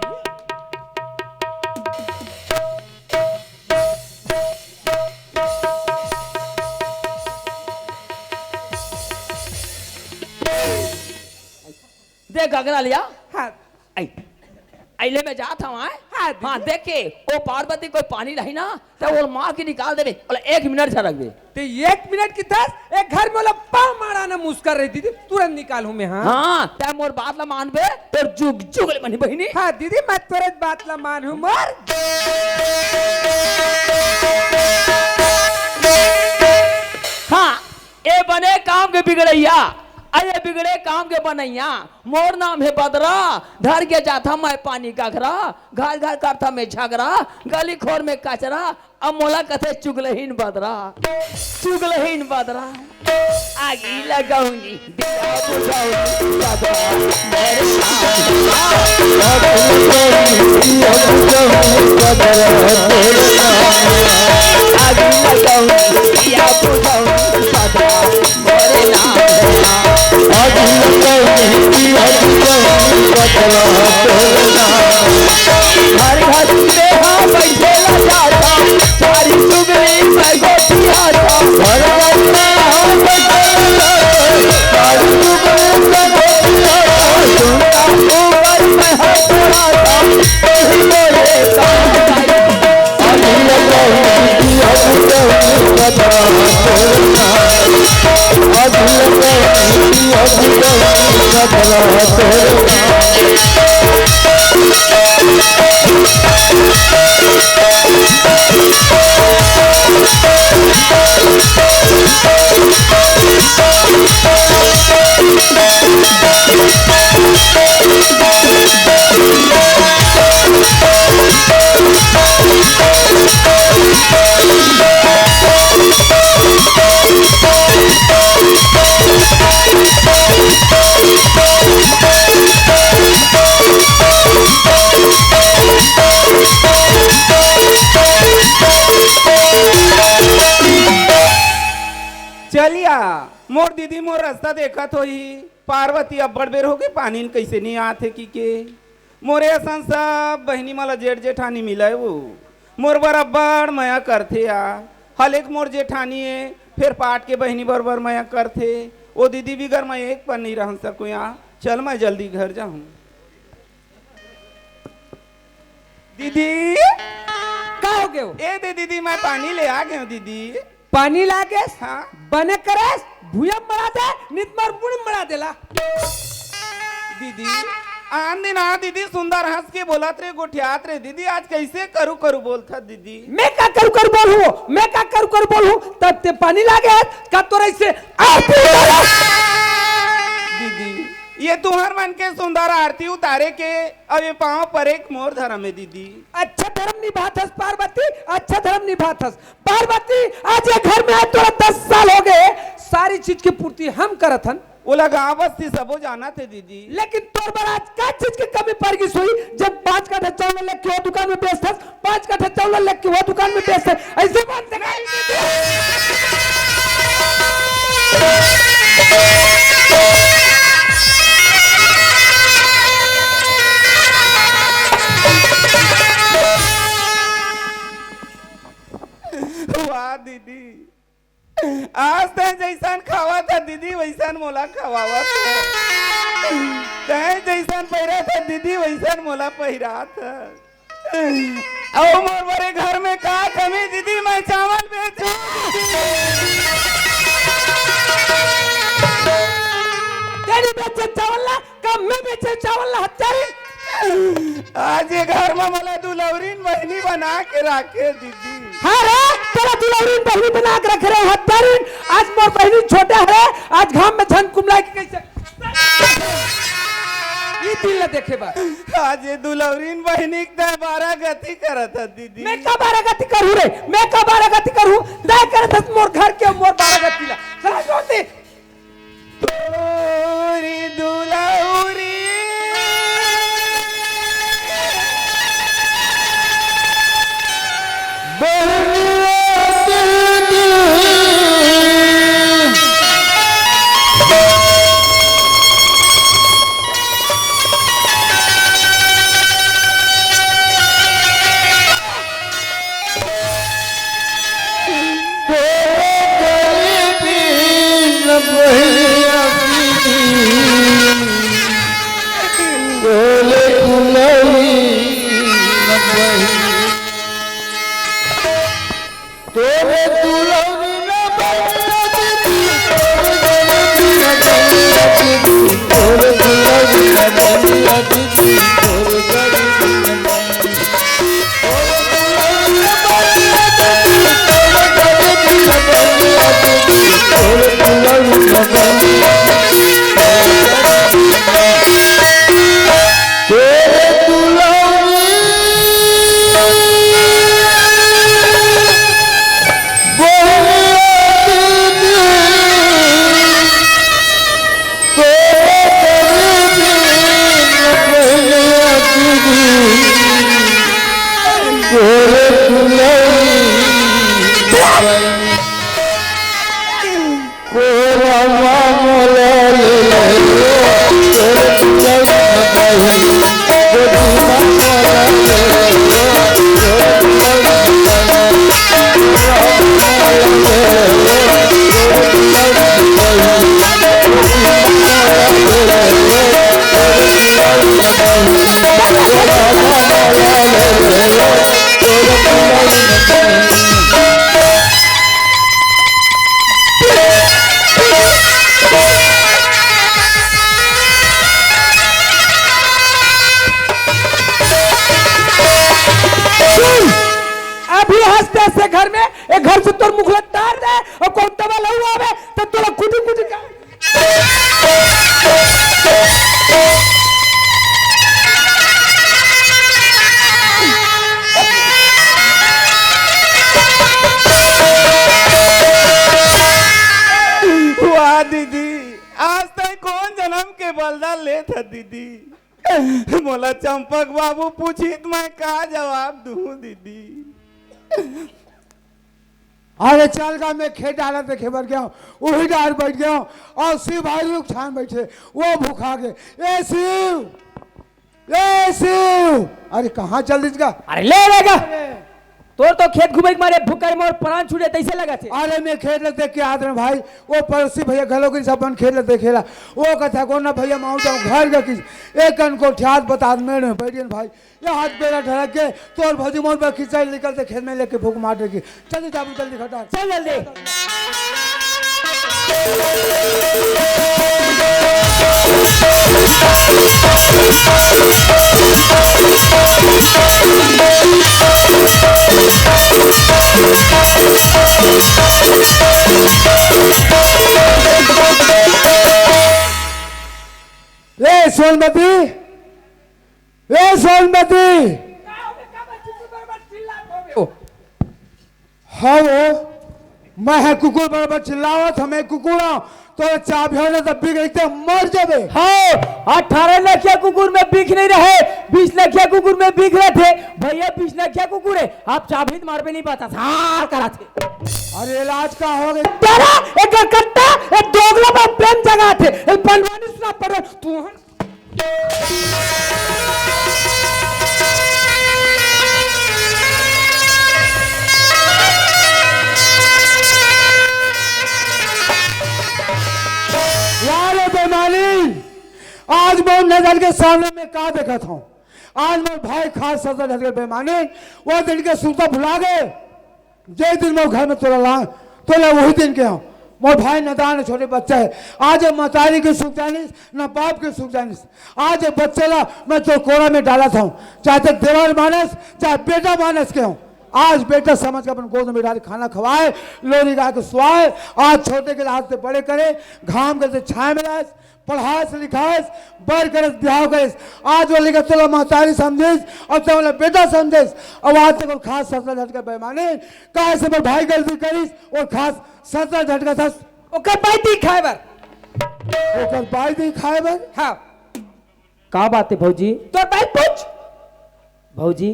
देख घगरा लिया
हाँ
आई आइले में जाता हूँ
हाँ,
हाँ देखे वो पार्वती कोई पानी नहीं ना तो वो माँ की निकाल दे बोले 1 मिनट झलक दे
तो 1 मिनट की दस एक घर में वाला पाँव मारा ना मुस्कर रही दीदी तुरंत निकाल हूँ मैं हाँ
हाँ तय मोर बात ला मानबे तो जुग जुग ले बनी बहनी
हाँ दीदी मैं तोरे बात ला मान हूँ मोर
हाँ ए बने काम के बिगड़ैया अरे बिगड़े काम के बनैया मोर नाम है बदरा धर के जाता मैं पानी का घरा घर घर करता मैं झगड़ा गली खोर में कचरा अब मोला कथे चुगलहीन बदरा चुगलहीन बदरा आगी लगाऊंगी दिया बुझाऊंगी बदरा मेरे आगी लगाऊंगी दिया बुझाऊंगी बदरा मेरे नाम हर घर में हाँ बैठे ला जाता सारी चुगली मैं गोटी आता हर घर में हाँ बैठे ला सारी चुगली मैं गोटी आता सुनता ऊपर मैं हाथ बढ़ाता वही बोले
चलिया मोर दीदी मोर रास्ता देखा तो ही पार्वती अब बड़ बेर हो गई पानी कैसे नहीं आते की के मोरे असन सब बहनी माला जेठ जेठानी मिला है वो मोर बराबर मया करथे आ हल एक मोर जेठानी है फिर पाट के बहनी बराबर मया करथे वो दीदी भी घर मैं एक पर नहीं रह सकूँ यहाँ चल मैं जल्दी घर जाऊँ दीदी
का हो गए हो
ए दे दीदी मैं पानी ले आ गया हूँ दीदी
पानी लागे
हाँ
बने करे भूया मरा दे नित मार बुढ़ मरा देला
दीदी आन दिन आ दीदी सुंदर हंस के बोलत रे गोठियात रे दीदी आज कैसे करू करू बोलता दीदी
मैं का कर बोलूं मैं का कर बोलूं तब ते पानी लागे हाथ का तोरा इससे
दीदी ये तुम्हार मन के सुंदर आरती उतारे के अब ये पाँव पर एक मोर धर्म है दीदी
अच्छा धर्म निभात हस पार्वती अच्छा धर्म निभात हस पार्वती आज ये घर में आए तोरा 10 साल हो गए सारी चीज की पूर्ति हम करत हन
वो लगा बस्ती सबो जाना थे दीदी
लेकिन तोर पर आज का चीज की कमी पड़ गई सोई जब 5 कट्ठा चावल लेके वो दुकान में बेचता 5 कट्ठा चावल लेके वो दुकान में बेचता ऐसे बात
वाह दीदी आज तय जैसन खावा था दीदी वैसन मोला खवावा था तय जैसन पहिरा था दीदी वैसन मोला पहिरा था और मोर बड़े घर में का कमी दीदी मैं चावल बेचूं
तेरी बेचे चावल ला कम में बेचे चावल ला हत्यारी
आज ये घर में मोला दुलौरीन बहनी बना के रखे दीदी
हाँ रे तेरा दुलौरीन बहनी बना के रख रहे हत्यारीन आज मोर बहनी छोटे है आज घाम में झन कुमला के कैसे ये दिल ला देखे बा
आज ये दुलौरीन बहनी के 12 गति करत है दीदी
मैं का 12 गति करूं रे मैं का 12 गति करूं दे करत मोर घर के मोर 12 गति ला चला जोती
तोरी दुलौरी
अभी हंसते से घर में एक घर से तोर मुखला तार दे और कौन तवा लहू आवे तो तोरा खुद का
वाह दीदी आज तक कौन जन्म के बलदा ले था दीदी मोला चंपक बाबू पूछित मैं का जवाब दूं दीदी
अरे चल का मैं खेत डाला पे खेबर गया वही डाल बैठ गया और शिव भाई लोग छान बैठे वो भूखा गए ए शिव अरे कहाँ चल दिस का
अरे ले लेगा तोर तो खेत घूमे के मारे भूकर मोर प्राण छूटे तैसे लगा थे
अरे मैं खेत ले देख के आद रहे भाई वो पड़ोसी भैया घरों के सब खेत ले देखेला वो कथा को ना भैया माऊ जाऊँ घर का किस एक कन को ठ्यात बता मेरे बैठिए भाई ये हाथ बेड़ा ढड़क के तोर भजी मोर पर खिंचाई निकलते खेत में लेके फूक मार देगी चल जाबू जल्दी खटा
चल जल्दी
ए सोनमती, ए सोनमती, हाँ वो मैं है कुकुर बराबर चिल्लावत हमें कुकुरा तो चाबियों ने तब भी गई मर जावे।
हाँ 18 लखिया कुकुर में बिक नहीं रहे, 20 लखिया कुकुर में बिक रहे थे भैया। 20 लखिया कुकुर है, आप चाबी मार पे नहीं पाता था करा थे।
अरे इलाज का हो गया
तेरा एक कट्टा एक दोगला पर प्रेम जगह थे एक बनवानी सुना पड़े तू
यार बेमानी, आज मैं नजर के सामने में कहा देखा था। आज मैं भाई खास सजा नजर के बेमानी वो दिन के सूता भुला गए। जे दिन मैं घर में तोड़ा ला तो ले वही दिन के हूँ। मोर भाई नदान छोटे बच्चा है, आज मतारी के सुख जानिस न बाप के सुख जानिस। आज बच्चे ला मैं तो कोरा में डाला था, चाहे तो देवर मानस चाहे बेटा मानस के हूँ। आज बेटा समझ के अपन गोद में डाल खाना खवाए, लोरी गा के सुआए। आज छोटे के हाथ से बड़े करे, घाम के से छाए में लाए, पढ़ाए से लिखाए, बर करे ब्याह करे। आज वो लिखा चलो महतारी समझिस और तो बेटा समझिस। अब आज तक खास ससरा झटका बेमानी कहा से मेरे भाई गलती करिस और खास ससरा झटका था
ओकर बाई खाए बर
ओकर बाई दी खाए बर।
हाँ
का बात है भौजी?
तो बाई पूछ
भौजी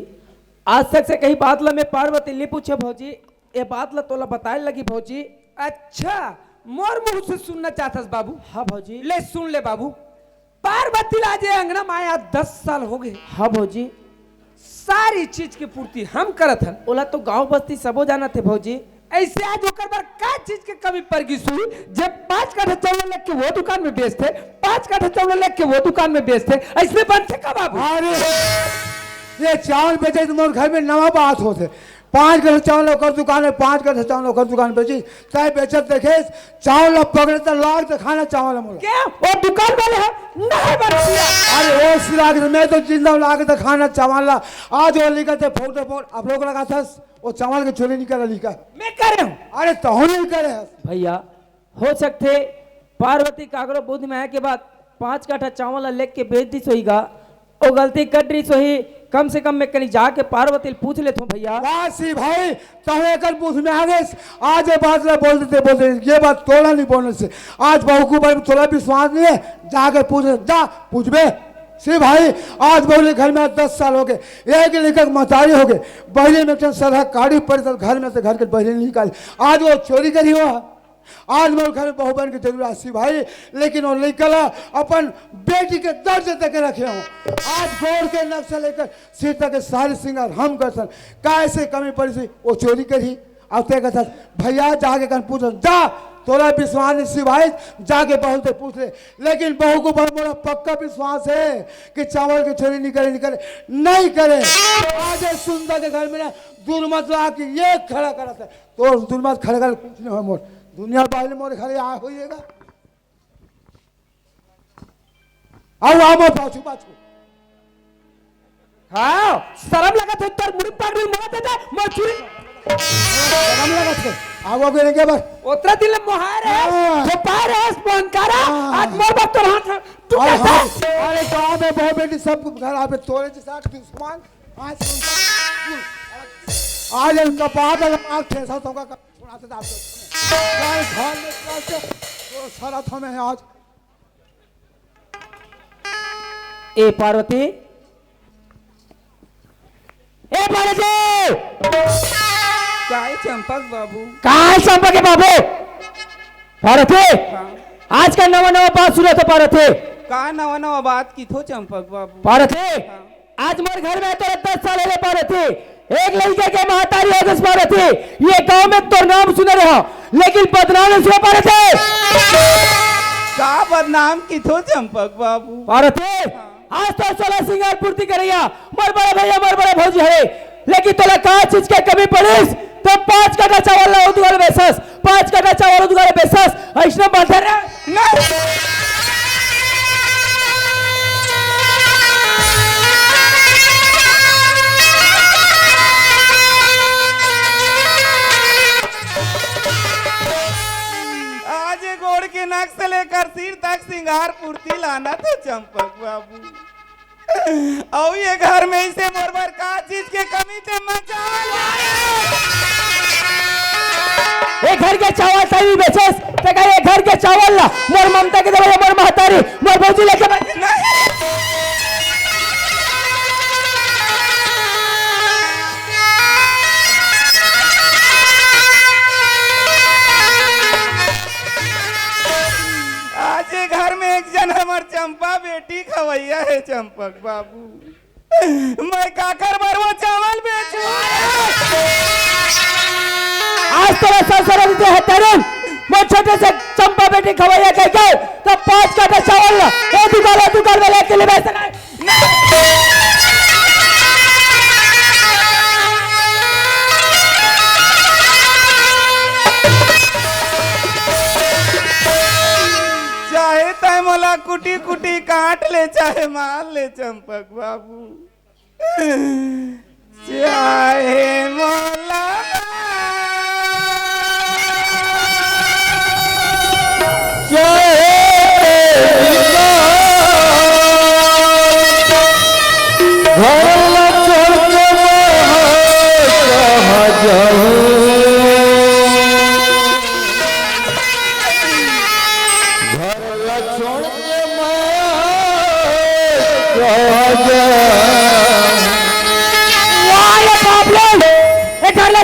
आज तक से कहीं बात ला मैं पार्वती ले पूछे भौजी, ये बात ला तोला बताए लगी भौजी।
अच्छा मोर मुंह से सुनना चाहता बाबू?
हाँ भौजी।
ले सुन ले बाबू, पार्वती लाजे अंगना में आया 10 साल हो गए।
हाँ भौजी।
सारी चीज की पूर्ति हम करत हन।
ओला तो गांव बस्ती सबो जाना थे भौजी।
ऐसे आज ओकर पर का चीज के कमी पड़ गई सुई? जब 5 काठा चावल लेके वो दुकान में बेचते, 5 काठा चावल लेके वो दुकान में बेचते, ऐसे बन से का बाबू?
अरे ये चावल बेचे तो मोर घर में नवा बात होते। 5 कट्ठा चावल ओकर दुकान है, 5 कट्ठा चावल ओकर दुकान बेची चाहे बेचत देखे चावल पकड़े तो लाग तो खाना चावल मोर
क्या वो दुकान वाले हैं नहीं बरसिया?
अरे वो सिला के मैं तो जिंदा लाग तो खाना चावल ला। आज वो लिखा थे फोटो फोट आप लोग लगा था वो चावल के चोरी नहीं करा लिखा।
मैं कर रहा हूँ।
अरे तो नहीं करे
भैया हो सकते पार्वती कागरो बुद्ध में आए के बाद 5 काठा चावल लेके के बेच दी सोईगा, वो गलती कर रही सोही। कम से कम मैं कहीं जाके पार्वती पूछ लेता हूँ भैया।
वासी भाई तहे कर पूछ में आ गए। आज ये बात बोल देते ये बात तोड़ा नहीं बोलने से। आज बहू को भाई तोड़ा विश्वास नहीं है, जाके पूछ जा पूछ बे सी भाई। आज बहू के घर में 10 साल हो गए, एक लेकर महतारी हो गए, बहरी में सदा काड़ी पड़ी तो घर में से घर के बहरी नहीं निकाली। आज वो चोरी करी हो। आज मेरे घर में बहू बन की जरूरत सी भाई, लेकिन वो निकला अपन बेटी के दर्द तक रखे हो। आज गोर के नक्श से लेकर सिर तक के सारे श्रृंगार हम करते कैसे कमी पड़ी सी वो चोरी करी। अब ते कहता भैया जाके कन पूछ जा तोरा विश्वास नहीं सी भाई, जाके बहू से पूछ ले। लेकिन बहू को बड़ा बड़ा पक्का विश्वास है कि चावल की चोरी नहीं करे नहीं करे। आज सुंदर के घर में ना दुर्मत ला के ये खड़ा करा था तो दुर्मत खड़ा कर कुछ नहीं हो मोर दुनिया बाहर मोरे खाली आ होइएगा। आओ आओ मोर पाछू पाछू।
हाँ शर्म लगा थे तर मुड़ी पकड़ मोड़ देता मैं चोरी
शर्म लगा थे आओ के के बस
उतरा दिल मोहार है
हाँ।
तो पार है स्पॉन्कारा
हाँ।
आज मोर बात तो हाथ तू
अरे
कैसा?
हाँ, अरे गाँव में बहु बेटी सब घर आवे तोड़े के साथ दुश्मन आज इनका पाद आग ठेसा तो का सुनाते आप घर में तो सारा थमे है आज।
ए पार्वती, ए पार्वती
काय चंपक बाबू?
कहाँ संपर्क है बाबू? पार्वती आज का नवा नवा बात सुना था पार्वती।
का नवा नवा बात की थो चंपक बाबू?
पार्वती आज मोर घर में तो 10 साल हो गए पार्वती। एक लड़के के महतारी हो गई पार्वती। ये गांव में तो नाम सुने रहा लेकिन बदनाम नहीं सुना पार्वती।
का बदनाम की थो चंपक बाबू?
पार्वती आज तो 16 सिंगार पूर्ति करैया मर बड़ा भैया मर बड़ा भौजी है, लेकिन तोला का चीज के कमी पड़ीस तो 5 काठा चावल ला उदगल बेसस 5 कटा चावल दुकान बेसस ऐसने बांधे रे
आज ये गोड़ के नाक से लेकर सिर तक सिंगार पूर्ति लाना तो चंपक बाबू। और ये घर में इसे मोरबर का चीज के कमी थे मचा
ये घर के चावल सही बेचस ते का ये घर के चावल ला मोर ममता के दवा मोर महतारी मोर भौजी लेके
आज ये घर में एक जन हमार चंपा बेटी खवैया है चंपक बाबू। मैं काकर बार वो चावल बेचू
आज तेरा संसार देते है तरुण वो छोटे से चंपा बेटी खवैया कह के तो 5 कटा चावल ला वो दुकान में लेके ले बेच सका
चाहे तय मोला कुटी कुटी काट ले चाहे मार ले चंपक बाबू। चाहे मोला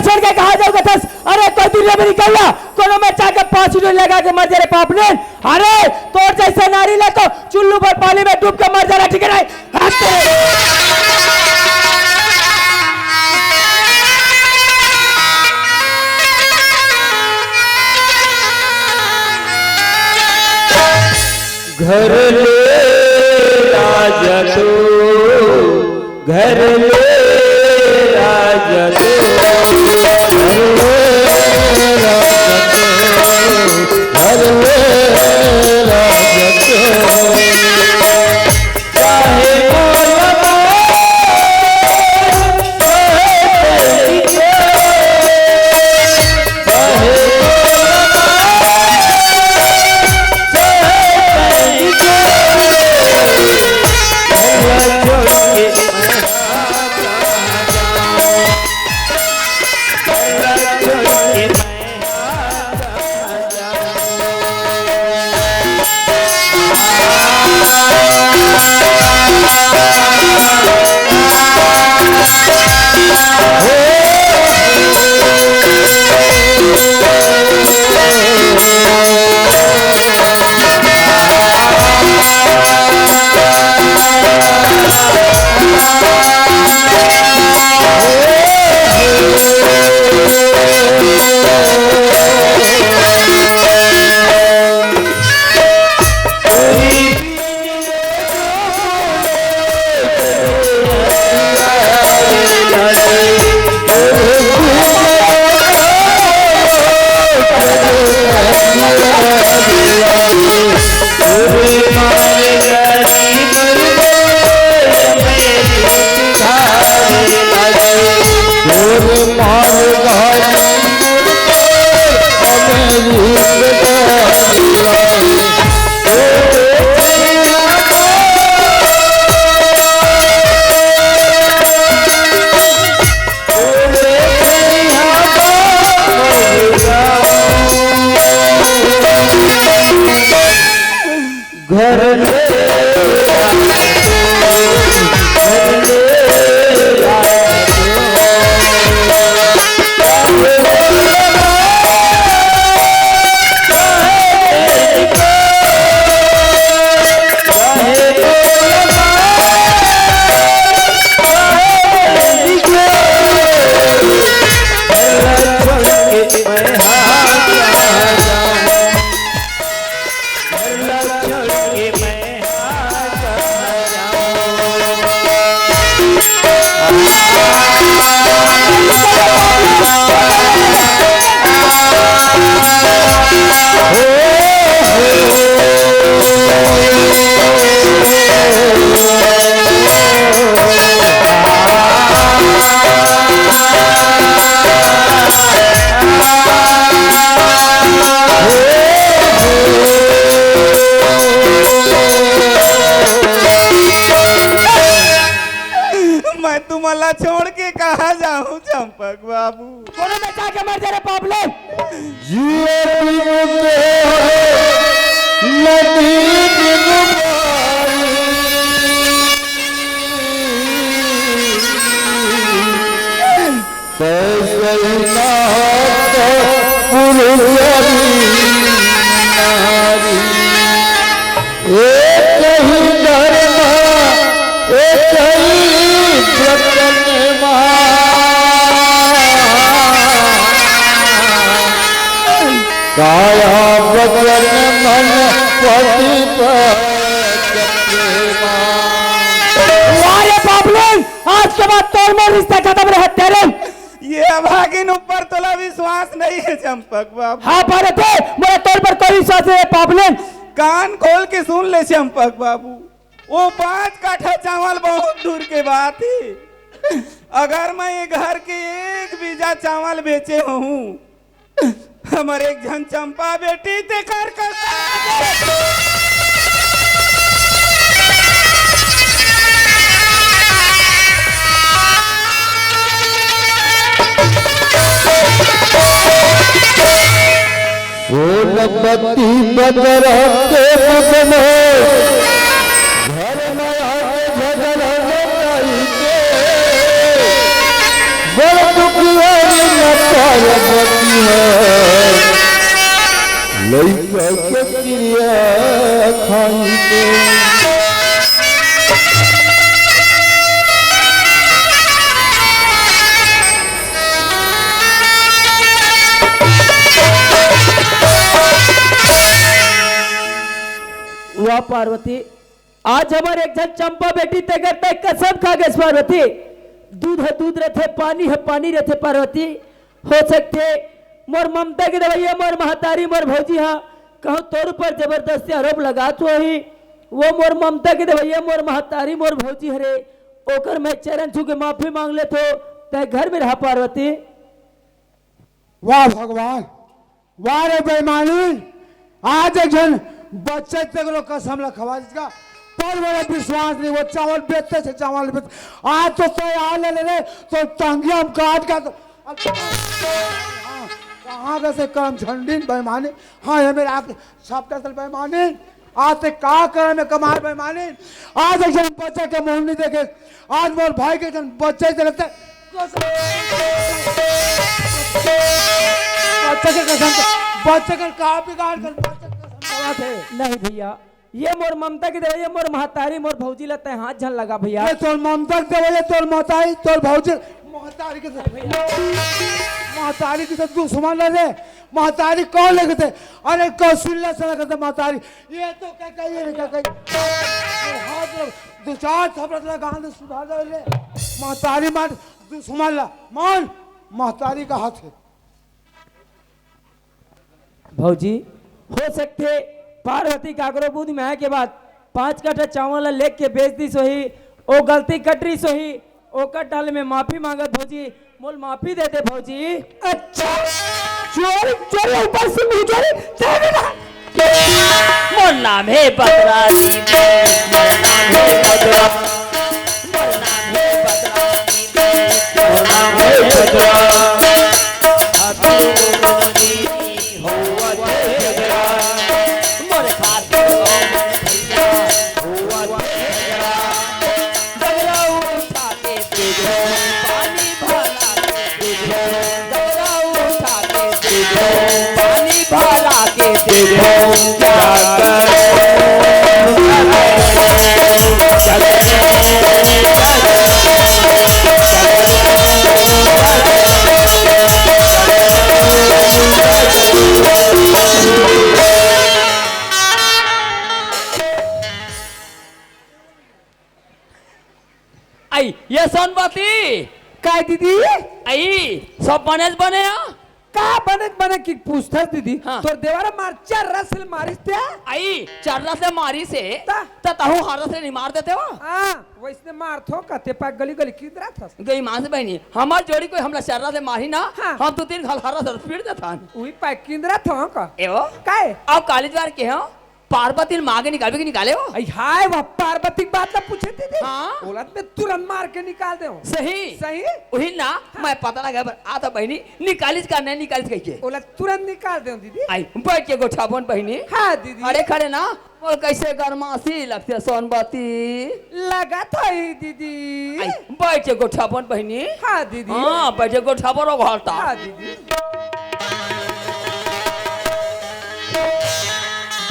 छोड़ के कहा जाओगे थस अरे कोई दुनिया में निकलना कोनो में चाके 5 रुपए लगा के मर जाए पाप ने अरे तोर जैसे नारी ले तो चुल्लू पर पानी में डूब के मर जाना ठीक है
घर ले राजा तो घर ले राजा तो घर ले राजा तो चाहे
छोड़ के कहाँ जाऊं चंपक बाबू।
कोनो बचा के मर जा रे पापलेन।
काया बचन मन
वारे पापलेन, आज के बाद तोड़ मोड़ रिश्ता खत्म रहे तेरे।
ये अभागिन ऊपर तोला विश्वास नहीं है चंपक बाबू।
हाँ पार्वती, मेरे तोड़ पर कोई विश्वास नहीं है पापलेन।
कान खोल के सुन ले चंपक बाबू, वो 5 काठा चावल बहुत दूर के बात है। अगर मैं ये घर के 1 बीघा चावल बेचे हूँ, हमारे एक जन चंपा बेटी ते कर
सोनपति बदर के मुख में घर में आके झगड़ लगाई के बड़ दुखियारी न पार्वती है लइका के क्रिया खाई के
वाह पार्वती, आज हमारे एक जन चंपा बेटी ते करते कसम खा गए पार्वती। दूध है दूध रहते, पानी है पानी रहते पार्वती। हो सकते मोर ममता की दवाइया मोर महतारी मोर भौजी हाँ कहूँ तोर पर जबरदस्ती आरोप लगा तो ही वो मोर ममता की दवाइया मोर महतारी मोर भौजी हरे ओकर मैं चरण छू के माफी मांग ले तो तय घर में रहा पार्वती।
वाह भगवान, वाह रे बेईमानी, आज एक जन बच्चे तक लोग कसम लखवा जिसका पर मेरा विश्वास नहीं। वो चावल बेचते थे, चावल बेचते, आज तो आ ले ले तो टंगिया हम काट का कहाँ का से काम झंडी बेईमानी। हाँ ये मेरे आप सबका सल बेईमानी, आज से का करे में कमाल बेईमानी। आज एक जन बच्चे के मुंह नहीं देखे, आज मोर भाई के जन बच्चे से लगते बच्चे के कसम, बच्चे का का बिगाड़ कर
नहीं भैया, ये मोर ममता की दवाई मोर महतारी मोर भौजी लगता है हाथ झल लगा भैया।
तोर ममता के दवाई तोर महतारी तोर भौजी महतारी के महतारी के साथ दुश्मन लगे। महतारी कौन लगे थे? अरे कौशल्या से लगे थे महतारी। ये तो क्या कहिए क्या कहिए हाथ 2-4 थपड़त लगा दे सुधार दे महतारी मार दुश्मन ला मान महतारी का हाथ है।
भौजी हो सकते पार्वती काकरो बुद्धि में आए के बाद 5 कट्ठा चावल लेके के बेच दी सोही ओ गलती कटरी सोही ओ कट्टाल में माफी मांगत भौजी मोल माफी दे दे भौजी।
अच्छा चोरी चोरी ऊपर से मुझे चोरी
मोर नाम है बदरानी मोर नाम है बदरा मोर नाम है बदरानी मोर नाम है बदरा अतोनी होवा तेरा मोर खातिर भैया होवा तेरा बदरा उठा के दे पानी भरा के दे बदरा उठा के दे पानी भरा के दे आई ये सोनपति
काय दीदी
आई सब बनेज बने
का बने की पूछता दीदी
हाँ।
तोर देवारा मार 4 रसल मारिस त्या
आई चरला से मारी से
ता?
ताहू हारा से नहीं मार देते हो
हां वैसने मार थो कते पा गली गली किधर था
गई मां से बहनी हमार जोड़ी कोई हमला चरला से मारी ना
हाँ।
हम 2-3 घल हारा से पीट देता
उही पा किंदरा थो का
एओ
काय
अब कॉलेज वार के हो पार्वती मांगे निकाले कि निकाले हो?
आई हाय वह पार्वती की बात ला पूछे थे
हाँ।
बोलत में तुरंत मार के निकाल दे
सही
सही
वही ना मैं पता लगा आता बहनी निकालिस का नहीं निकालिस कह के
बोला तुरंत निकाल दे दीदी
आई बैठ के गोठाबन बहनी
हाँ दीदी
अरे खड़े ना बोल कैसे गरमासी लगते सोनबती
लगा था ही दीदी
आई बैठ के गोठाबन बहनी
हाँ दीदी
हाँ बैठ के गोठाबन रो घालता
हाँ दीदी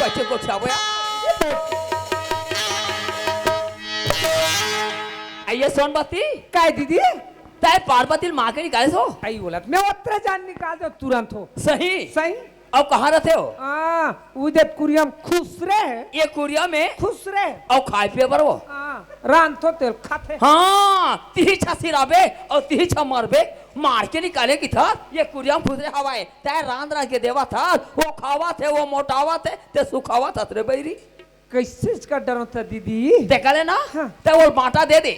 बैठ के गोठाबो आइए सोनबती
काय दीदी
तय पार्वती माँ के निकाले हो
आई बोलत मैं उतरे जान निकाल दो तुरंत हो
सही
सही
अब कहाँ रहते हो?
उदय कुरियम खुश रहे
ये कुरिया में
खुश रहे
और खाए पिए बर वो
रान तो तेल खाते
हाँ तिहिछा सिराबे और तिहिछा मरबे मार के निकाले की था ये कुरिया में फुसरे हवाए तय रांद रंग के देवा था वो खावा थे वो मोटावा थे ते सुखावा था तेरे बैरी
कैसे इसका डर था दीदी
देखा ले ना
हाँ।
ते वो बाटा दे दे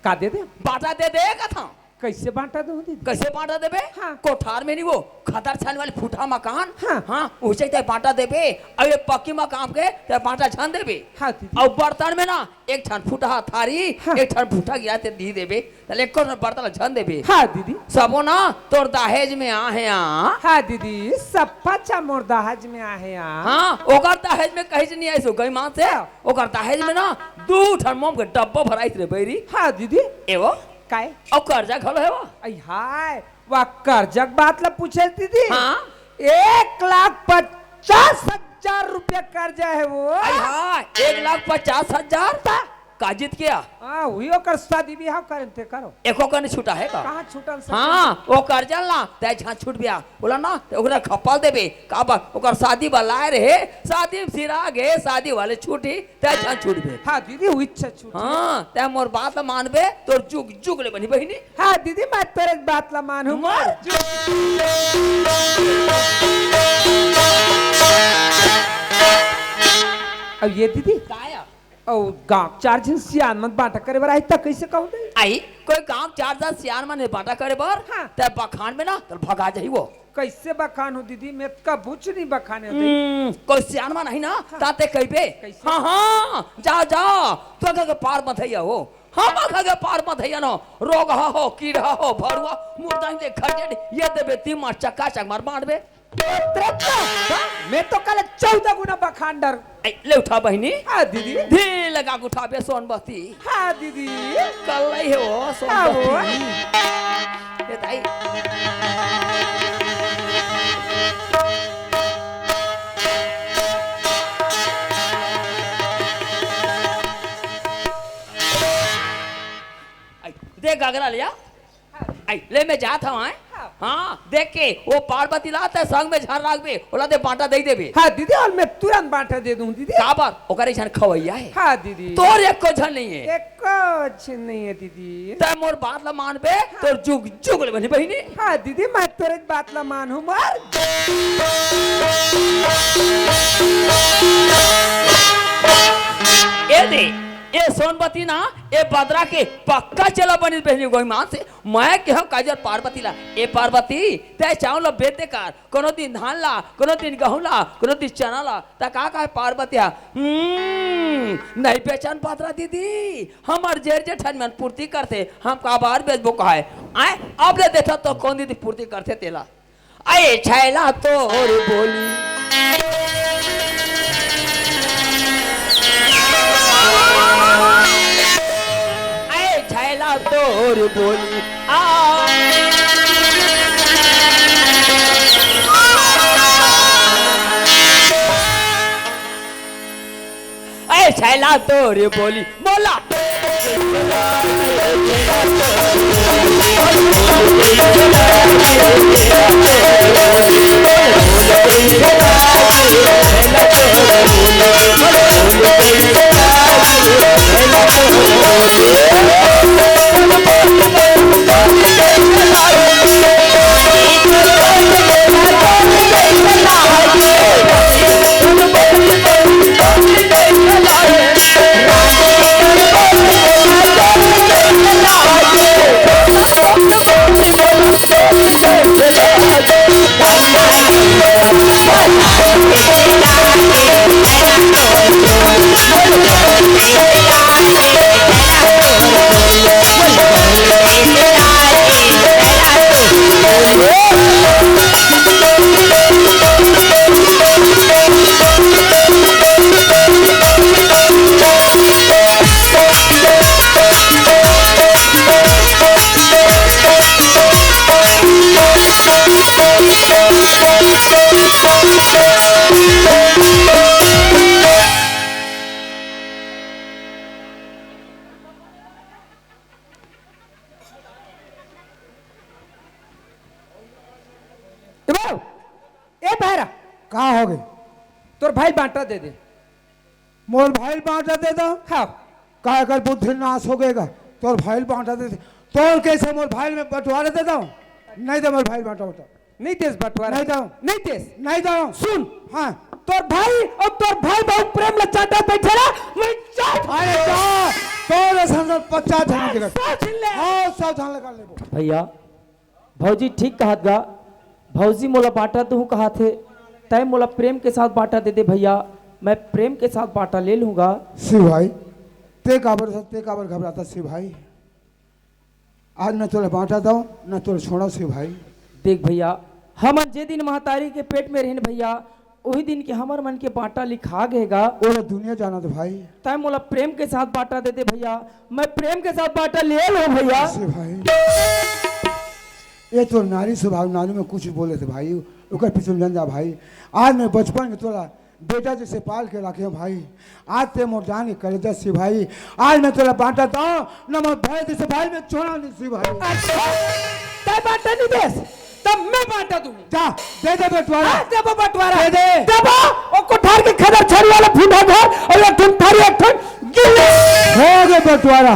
का दे दे
बाटा दे देगा था
कैसे बांटा दो दीदी
कैसे बांटा देबे
हाँ।
कोठार में नहीं वो खतर छान वाली फूटा मकान
हाँ।
हाँ उसे ते बांटा देबे और ये पक्की मकान के ते बांटा छान देबे
हाँ दीदी
और बर्तन में ना एक छान फूटा थारी
हाँ।
एक छान फूटा गिरा ते दी देबे तले एक बर्तन छान देबे
हाँ दीदी
सबो ना तोर दहेज में आ है
हाँ दीदी सब पचा मोर दहेज में आहे
हाँ ओकर दहेज में कहीं से नहीं आई सो गई मां से ओकर दहेज में ना 2 ठन मोम के डब्बा भराई रे बैरी
हाँ दीदी
एवो
काय
और कर्जा घलो है वो
आई हाय वह कर्जक बात ला पूछे दीदी
हाँ
1,50,000 रुपया कर्जा है वो
आई हाँ 1,50,000 का जीत गया
हाँ वही ओकर शादी ब्याह करते करो
एको का नहीं छूटा है का
कहाँ छूटल से
हाँ वो कर्जा ला ते जहाँ छूट गया बोला ना ते ओकरा खपल देबे का बा ओकर शादी बलाए रहे शादी सिरा गे शादी वाले छूटी ते जहाँ छूट बे
हाँ दीदी वो इच्छा छूट
हाँ ते मोर बात ला मानबे तोर जुग जुग ले बनी बहिनी
हाँ दीदी मैं तेरे बात ला मानू अब ये दीदी
काया
और गांव चार जन सियान मत बांटा करे बर आई तक कैसे कहूं दे
आई कोई गांव 4 सियान में बाटा करे बर
हाँ।
ते बखान में ना तो भगा जाई वो
कैसे बखान हो दीदी मैं का बुच नहीं बखाने होते
कोई सियान में नहीं ना ताते कहबे
कैसे?
हाँ हाँ जा जा तो के पार मत है हो हम के पार मत है ना रोग हो कीड़ा हो भरुआ मुर्दा दे खड़े ये देबे तीमा चक्का चक मार मारबे
मैं तो कल 14 गुना बखान डर
ले उठा बहिनी
हाँ दीदी
धी लगा के उठाबे सोनबती
हाँ दीदी
कल नहीं है वो
हाँ वो
सोनबती ये ताई देख घाघरा लिया आई ले मैं जात हूं हाँ देख के वो पार्वती लाता संग में झाड़ राखबे ओला दे बांटा दे देबे
हाँ दीदी और मैं तुरंत बांटा दे दूं दीदी
का बार ओकरे झन खवैया है
हाँ दीदी
तोर एक को झन नहीं है
एक कुछ नहीं है दीदी
ते मोर बात ला मानबे तोर जुग जुग ले बनी बहिनी
हाँ दीदी मैं तेरे बात ला मानू मर
ए दे ए सोनबती ना ए बदरा के पक्का चला बनी बहनी गोई मां से मैं के हम काजर पार्वती ला ए पार्वती ते चावल ला बेते कार कोनो दिन धान ला कोनो दिन गहूं ला कोनो दिन चना ला त का पार्वती नहीं पहचान बदरा दीदी हमर जेर जेठन मन पूर्ति करते हम का बार बेचबो कहे आए अब ले देखा तो कौन दीदी पूर्ति करते तेला आए छैला तोर बोली छैला तोर बोली ऐ छैला तोर बोली बोला
ए बहरा
कहाँ हो गए?
तोर भाई बांटा दे दे।
मोर भाई बांटा दे दो।
हाँ
काय कर बुद्धि नाश हो गएगा। तोर भाई बांटा दे दे। तोर कैसे मोर भाई में बंटवारा दे दो? नहीं दे मोर भाई बांटा बांटा।
नहीं देश बंटवारा
नहीं दो।
नहीं देश।
नहीं दो।
सुन
हाँ।
तोर भाई और तोर भाई बहुत प्रेम ल चाटा बैठे ना मैं चाट
अरे जा। तोरे संसद 50 ध्यान देगा।
सोच ले।
हाँ सब ध्यान लगा ले।
भैया भौजी ठीक कहत गा। भौजी मोला बांटा तू कहा थे तय मोला प्रेम के साथ बांटा दे दे भैया, मैं प्रेम के साथ बांटा ले लूंगा।
शिव भाई ते काबर घबराता शिव भाई। आज न तोले बांटा दो न तोले छोड़ो शिव भाई।
देख भैया हम जे दिन महतारी के पेट में रहन भैया वही दिन के हमर मन के बांटा लिखा गएगा।
ओरे दुनिया जाना तो भाई।
तय मोला प्रेम के साथ बांटा दे दे भैया, मैं प्रेम के साथ बांटा ले लूं भैया।
शिव भाई ये तो नारी स्वभाव नारी में कुछ बोले थे भाई उकर पीछे जन जा भाई। आज मैं बचपन में तोला बेटा जैसे पाल के रखे हूँ भाई। आज ते मोर जान के करे जा शिव भाई। आज मैं तोला बांटा दो न मैं भाई जैसे भाई में छोड़ा नहीं शिव भाई।
तय बांटा नहीं देश तब मैं बांटा दूंगी।
जा दे दे बंटवारा।
दे वो बंटवारा
दे दे।
देबो ओ कोठार के खदर छड़ी वाला फूटा घर और एक ठन थारी एक ठन गिल्ली
हो गए बंटवारा।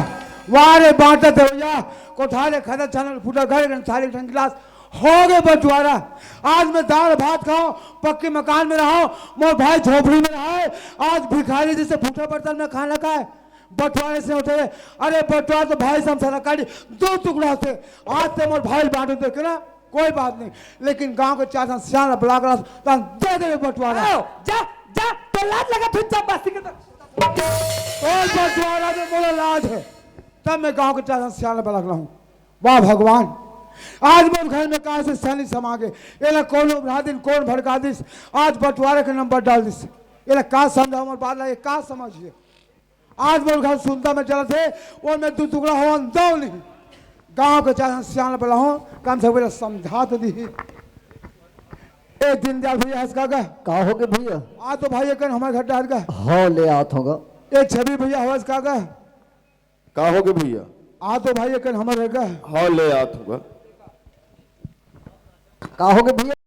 वारे बांटा दे भैया कोठारे खदर छानल फूटा घर थाली ठन गिलास हो गए बंटवारा। आज मैं दाल भात खाओ पक्के मकान में रहो मोर भाई झोपड़ी में रहे। आज भिखारी जैसे फूटा बर्तन में खाना खाए बंटवारे से उठे। अरे बंटवारा तो भाई समझा काटी 2 टुकड़ा से। आज से मोर भाई बांटो दे ना कोई बात नहीं, लेकिन गांव के 4 सियाना बड़ा क्लास दे दे बंटवारा।
जा जा तो लाज लगा तू जा बस्ती के
और बंटवारा में बोला लाज है तब मैं गांव के 4 सियाना बड़ा रहा हूँ। वाह भगवान आज मोर घर में कहा से सैनिक समा गए। ये कौन उभरा दिन कौन भड़का दिस। आज बंटवारे के नंबर डाल दिस। ये का समझा मोर बात लगे का समझिए। आज मोर घर सुनता में चला थे और मैं 2 टुकड़ा हो दो नहीं। गांव के 4 सियाना बड़ा हूँ कम से कम समझा तो दी। एक दिन दयाल भैया हंस का
हो गए भैया?
आ तो भाई एक हमारे घर डाल का।
हाँ ले आत होगा।
एक छवि भैया हवस का
हो गए भैया?
आ तो भाई एक हमारे घर का।
हाँ ले आत होगा। हो गए भैया?